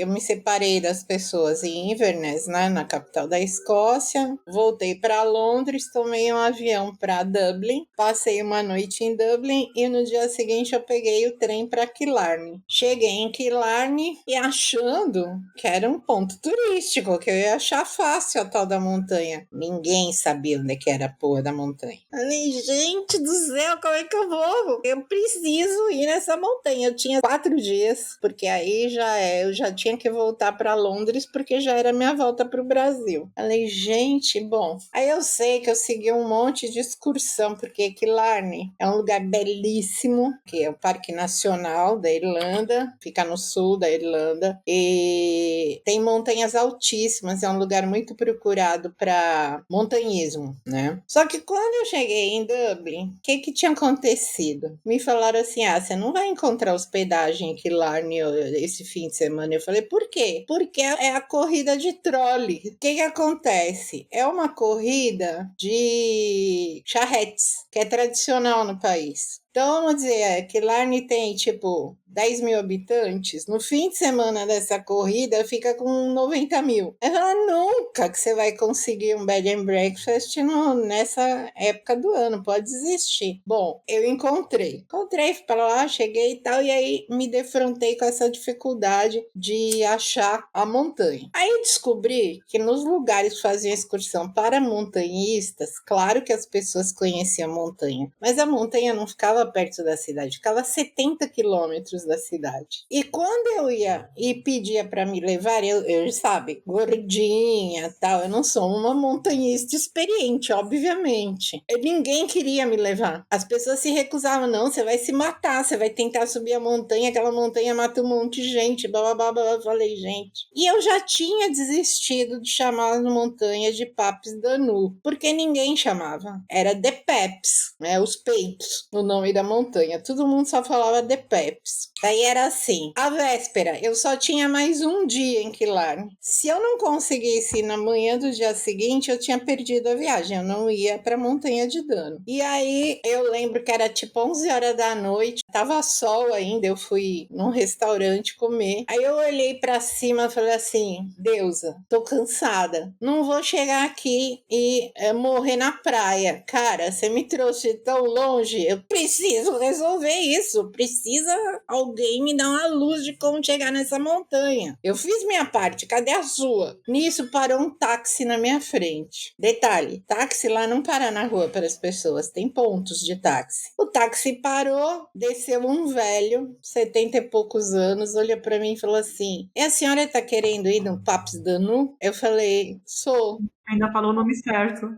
me separei das pessoas em Inverness, né, na capital da Escócia, voltei para Londres, tomei um avião para Dublin, passei uma noite em Dublin e no dia seguinte eu peguei o trem para Killarney. Cheguei em Killarney e achando que era um ponto turístico, que eu ia achar fácil a tal da montanha. Ninguém sabia onde que era a porra da montanha. Falei, gente do céu, como é que eu vou? Eu preciso ir nessa montanha. Eu tinha 4 dias, porque aí eu já tinha que voltar para Londres, porque já era minha volta para o Brasil. Falei, gente, bom. Aí eu sei que eu segui um monte de excursão, porque Killarney é um lugar belíssimo, que é o Parque Nacional da Irlanda, fica no sul da Irlanda, e tem montanhas altíssimas, é um lugar muito procurado para montanhismo, né? Só que quando eu cheguei em Dublin, o que tinha acontecido? Me falaram assim, você não vai encontrar hospedagem em Killarney esse fim de semana. Eu falei, por quê? Porque é a corrida de trolley. O que acontece? É uma corrida de charretes, que é tradicional no país. Então, vamos dizer, Killarney tem, 10 mil habitantes. No fim de semana dessa corrida, fica com 90 mil. Eu falo, nunca que você vai conseguir um bed and breakfast nessa época do ano. Pode desistir. Bom, eu encontrei. Fui para lá, cheguei e tal, e aí me defrontei com essa dificuldade de achar a montanha. Aí descobri que nos lugares que faziam excursão para montanhistas, claro que as pessoas conheciam a montanha, mas a montanha não ficava perto da cidade, ficava a 70 quilômetros da cidade. E quando eu ia e pedia para me levar, eu sabe, gordinha, tal, eu não sou uma montanhista experiente, obviamente. Ninguém queria me levar. As pessoas se recusavam, não, você vai se matar, você vai tentar subir a montanha, aquela montanha mata um monte de gente, blá, blá, blá, blá. Eu falei, gente. E eu já tinha desistido de chamar a montanha de Papes Danu, porque ninguém chamava. Era The Peps, né, os peitos, o nome da montanha. Todo mundo só falava The Peps. Aí era assim, a véspera, eu só tinha mais um dia em Killarney. Se eu não conseguisse ir na manhã do dia seguinte, eu tinha perdido a viagem, eu não ia pra Montanha de Dano. E aí, eu lembro que era 11 horas da noite, tava sol ainda, eu fui num restaurante comer. Aí eu olhei pra cima e falei assim, deusa, tô cansada, não vou chegar aqui e morrer na praia. Cara, você me trouxe tão longe, eu preciso resolver isso, precisa alguém me dar uma luz de como chegar nessa montanha. Eu fiz minha parte, cadê a sua? Nisso parou um táxi na minha frente. Detalhe, táxi lá não para na rua para as pessoas, tem pontos de táxi. O táxi parou, desceu um velho, 70 e poucos anos, olhou para mim e falou assim, e a senhora tá querendo ir no Papes Danu? Eu falei, sou. Ainda falou o nome certo.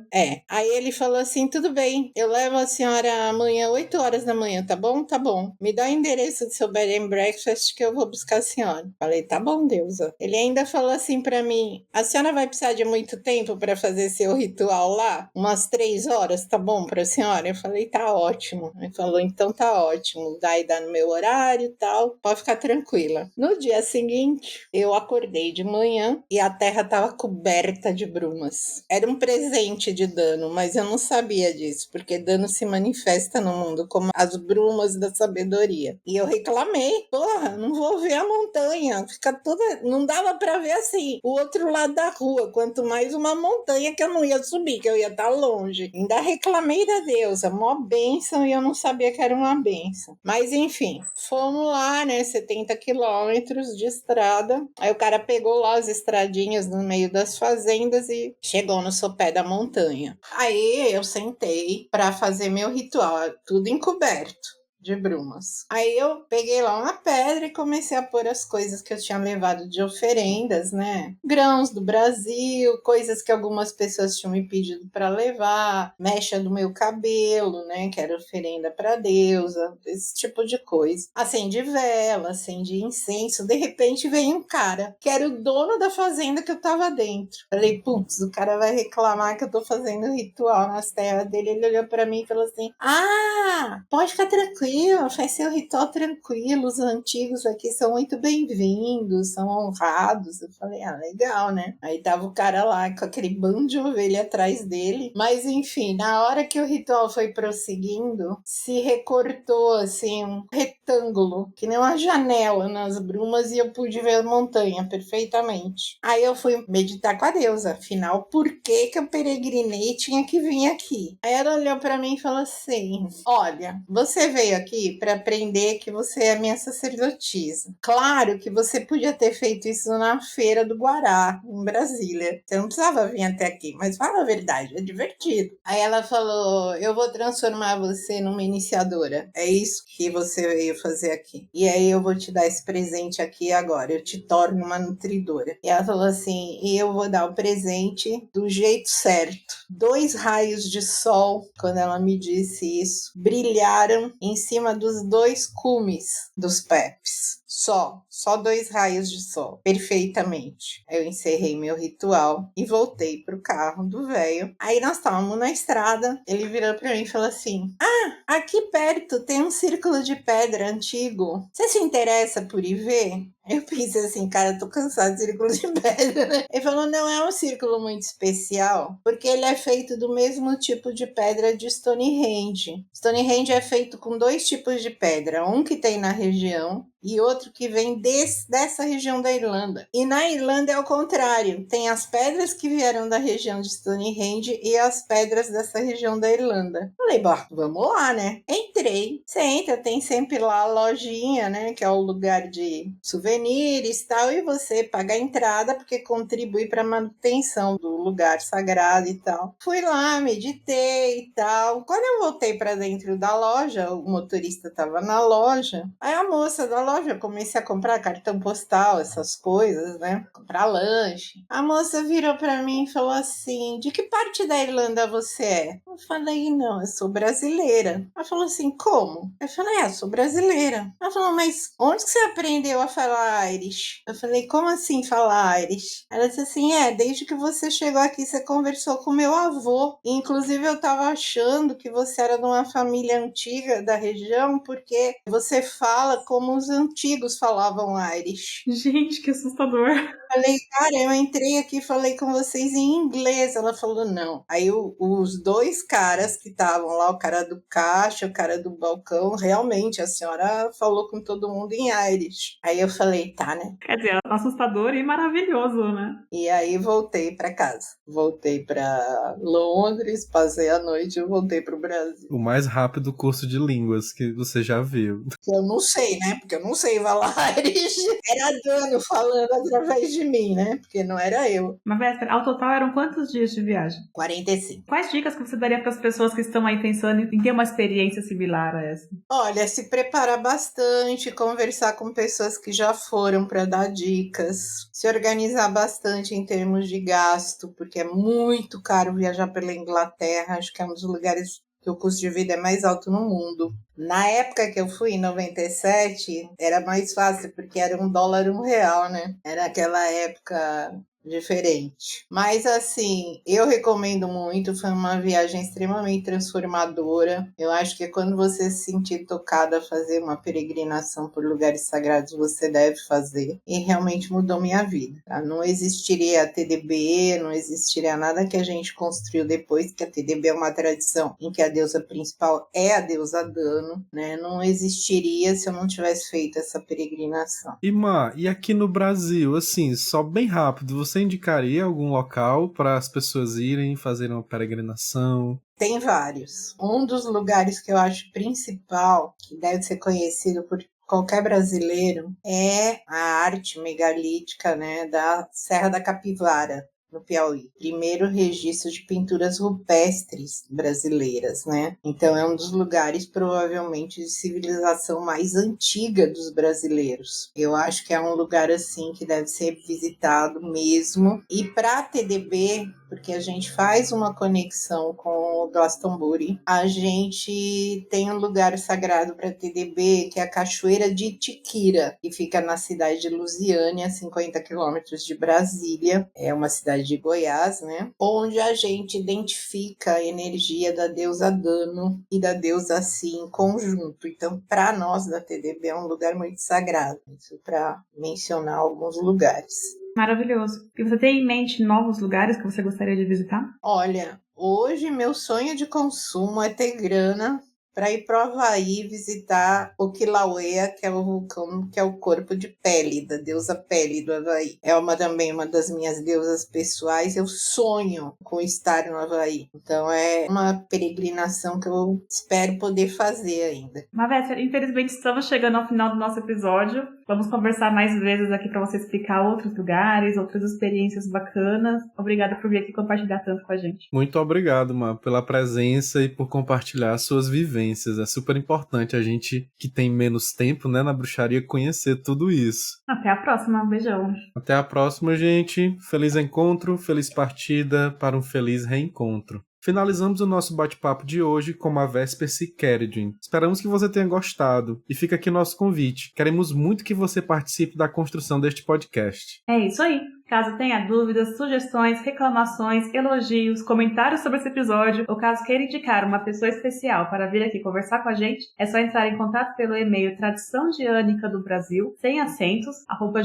Aí ele falou assim, tudo bem, eu levo a senhora amanhã, 8 horas da manhã, tá bom? Tá bom. Me dá o endereço do seu bed and breakfast que eu vou buscar a senhora. Falei, tá bom, deusa. Ele ainda falou assim pra mim, a senhora vai precisar de muito tempo pra fazer seu ritual lá? Umas 3 horas, tá bom pra senhora? Eu falei, tá ótimo. Ele falou, então tá ótimo, vai dar no meu horário e tal, pode ficar tranquila. No dia seguinte, eu acordei de manhã e a terra tava coberta de brumas. Era um presente de Dano, mas eu não sabia disso, porque Dano se manifesta no mundo como as brumas da sabedoria. E eu reclamei, porra, não vou ver a montanha, fica toda, não dava para ver assim, o outro lado da rua, quanto mais uma montanha que eu não ia subir, que eu ia estar longe. Ainda reclamei da deusa, mó bênção, e eu não sabia que era uma bênção. Mas enfim, fomos lá, né, 70 quilômetros de estrada, aí o cara pegou lá as estradinhas no meio das fazendas e Chegou no sopé da montanha. Aí eu sentei para fazer meu ritual, tudo encoberto de brumas. Aí eu peguei lá uma pedra e comecei a pôr as coisas que eu tinha levado de oferendas, né? Grãos do Brasil, coisas que algumas pessoas tinham me pedido para levar, mecha do meu cabelo, né? Que era oferenda para deusa, esse tipo de coisa. Acendi vela, acendi incenso. De repente veio um cara que era o dono da fazenda que eu tava dentro. Falei, putz, o cara vai reclamar que eu tô fazendo ritual nas terras dele. Ele olhou para mim e falou assim: ah, pode ficar tranquilo, faz seu ritual tranquilo, os antigos aqui são muito bem-vindos, são honrados. Eu falei, ah, legal, né? Aí tava o cara lá com aquele bando de ovelha atrás dele, mas enfim, na hora que o ritual foi prosseguindo, se recortou assim um retângulo, que nem uma janela nas brumas, e eu pude ver a montanha perfeitamente. Aí eu fui meditar com a deusa, afinal, por que que eu peregrinei e tinha que vir aqui? Aí ela olhou pra mim e falou assim, olha, você veio aqui para aprender que você é minha sacerdotisa. Claro que você podia ter feito isso na Feira do Guará, em Brasília. Você não precisava vir até aqui, mas fala a verdade, é divertido. Aí ela falou, eu vou transformar você numa iniciadora. É isso que você veio fazer aqui. E aí eu vou te dar esse presente aqui agora. Eu te torno uma nutridora. E ela falou assim, e eu vou dar o presente do jeito certo. 2 raios de sol, quando ela me disse isso, brilharam em cima dos 2 cumes dos pepes. Só 2 raios de sol, perfeitamente. Eu encerrei meu ritual e voltei pro carro do velho. Aí nós estávamos na estrada, ele virou pra mim e falou assim, ah, aqui perto tem um círculo de pedra antigo. Você se interessa por ir ver? Eu pensei assim, cara, eu tô cansado de círculo de pedra, né? Ele falou, não, é um círculo muito especial, porque ele é feito do mesmo tipo de pedra de Stonehenge. Stonehenge é feito com 2 tipos de pedra, um que tem na região e outro que vem dessa região da Irlanda. E na Irlanda é o contrário, tem as pedras que vieram da região de Stonehenge e as pedras dessa região da Irlanda. Falei, bom, vamos lá, né? Entrei, você entra, tem sempre lá a lojinha, né, que é o lugar de souvenirs e tal, e você paga a entrada porque contribui para a manutenção do lugar sagrado e tal. Fui lá, meditei e tal. Quando eu voltei para dentro da loja, o motorista estava na loja, aí a moça da loja, eu comecei a comprar cartão postal, essas coisas, né? Comprar lanche. A moça virou para mim e falou assim, de que parte da Irlanda você é? Eu falei, não, eu sou brasileira. Ela falou assim, como? Eu falei, eu sou brasileira. Ela falou, mas onde que você aprendeu a falar Irish? Eu falei, como assim falar Irish? Ela disse assim, desde que você chegou aqui, você conversou com meu avô. E, inclusive, eu tava achando que você era de uma família antiga da região, porque você fala como os antigos falavam Irish. Gente, que assustador. Falei, cara, eu entrei aqui e falei com vocês em inglês. Ela falou, não. Aí os 2 caras que estavam lá, o cara do caixa, o cara do balcão, realmente, a senhora falou com todo mundo em Irish. Aí eu falei, tá, né? Quer dizer, assustador e maravilhoso, né? E aí voltei para casa. Voltei para Londres, passei a noite e voltei para o Brasil. O mais rápido curso de línguas que você já viu. Eu não sei, né? Porque eu não sei falar Irish. Era a Dano falando através de mim, né? Porque não era eu. Mas, Véspera, ao total eram quantos dias de viagem? 45. Quais dicas que você daria para as pessoas que estão aí pensando em ter uma experiência similar a essa? Olha, se preparar bastante, conversar com pessoas que já foram para dar dicas, se organizar bastante em termos de gasto, porque é muito caro viajar pela Inglaterra, acho que é um dos lugares que o custo de vida é mais alto no mundo. Na época que eu fui, em 97, era mais fácil, porque era $1, R$1, né? Era aquela época diferente. Mas assim, eu recomendo muito, foi uma viagem extremamente transformadora. Eu acho que quando você se sentir tocada a fazer uma peregrinação por lugares sagrados, você deve fazer. E realmente mudou minha vida. Tá? Não existiria a TDB, não existiria nada que a gente construiu depois, que a TDB é uma tradição em que a deusa principal é a deusa Dano, né? Não existiria se eu não tivesse feito essa peregrinação. E Má, e aqui no Brasil, assim, só bem rápido, você indicaria algum local para as pessoas irem fazer uma peregrinação? Tem vários. Um dos lugares que eu acho principal, que deve ser conhecido por qualquer brasileiro, é a arte megalítica, né, da Serra da Capivara, no Piauí. Primeiro registro de pinturas rupestres brasileiras, né? Então é um dos lugares provavelmente de civilização mais antiga dos brasileiros. Eu acho que é um lugar assim que deve ser visitado mesmo. E para a TDB, porque a gente faz uma conexão com o Glastonbury, a gente tem um lugar sagrado para TDB, que é a Cachoeira de Itiquira, que fica na cidade de Lusiânia, 50 quilômetros de Brasília, é uma cidade de Goiás, né? Onde a gente identifica a energia da deusa Dano e da deusa Si em conjunto. Então, para nós da TDB é um lugar muito sagrado, isso para mencionar alguns lugares. Maravilhoso. E você tem em mente novos lugares que você gostaria de visitar? Olha, hoje meu sonho de consumo é ter grana para ir para o Havaí visitar o Kilauea, que é o vulcão, que é o corpo de Pele, da deusa Pele do Havaí. É também uma das minhas deusas pessoais. Eu sonho com estar no Havaí. Então é uma peregrinação que eu espero poder fazer ainda. Mavessia, infelizmente estamos chegando ao final do nosso episódio. Vamos conversar mais vezes aqui para você explicar outros lugares, outras experiências bacanas. Obrigada por vir aqui compartilhar tanto com a gente. Muito obrigado, Má, pela presença e por compartilhar suas vivências. É super importante a gente que tem menos tempo, né, na bruxaria conhecer tudo isso. Até a próxima. Beijão. Até a próxima, gente. Feliz encontro, feliz partida para um feliz reencontro. Finalizamos o nosso bate-papo de hoje com a Vésper Keredin. Esperamos que você tenha gostado e fica aqui nosso convite. Queremos muito que você participe da construção deste podcast. É isso aí. Caso tenha dúvidas, sugestões, reclamações, elogios, comentários sobre esse episódio, ou caso queira indicar uma pessoa especial para vir aqui conversar com a gente, é só entrar em contato pelo e-mail tradiçãodiânicadobrasil, sem acentos,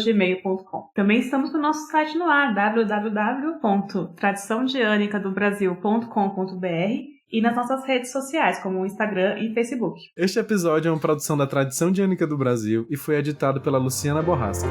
@gmail.com. Também estamos no nosso site no ar, www.tradiçãodiânicadobrasil.com.br, e nas nossas redes sociais, como o Instagram e Facebook. Este episódio é uma produção da Tradição Diânica do Brasil e foi editado pela Luciana Borrasca.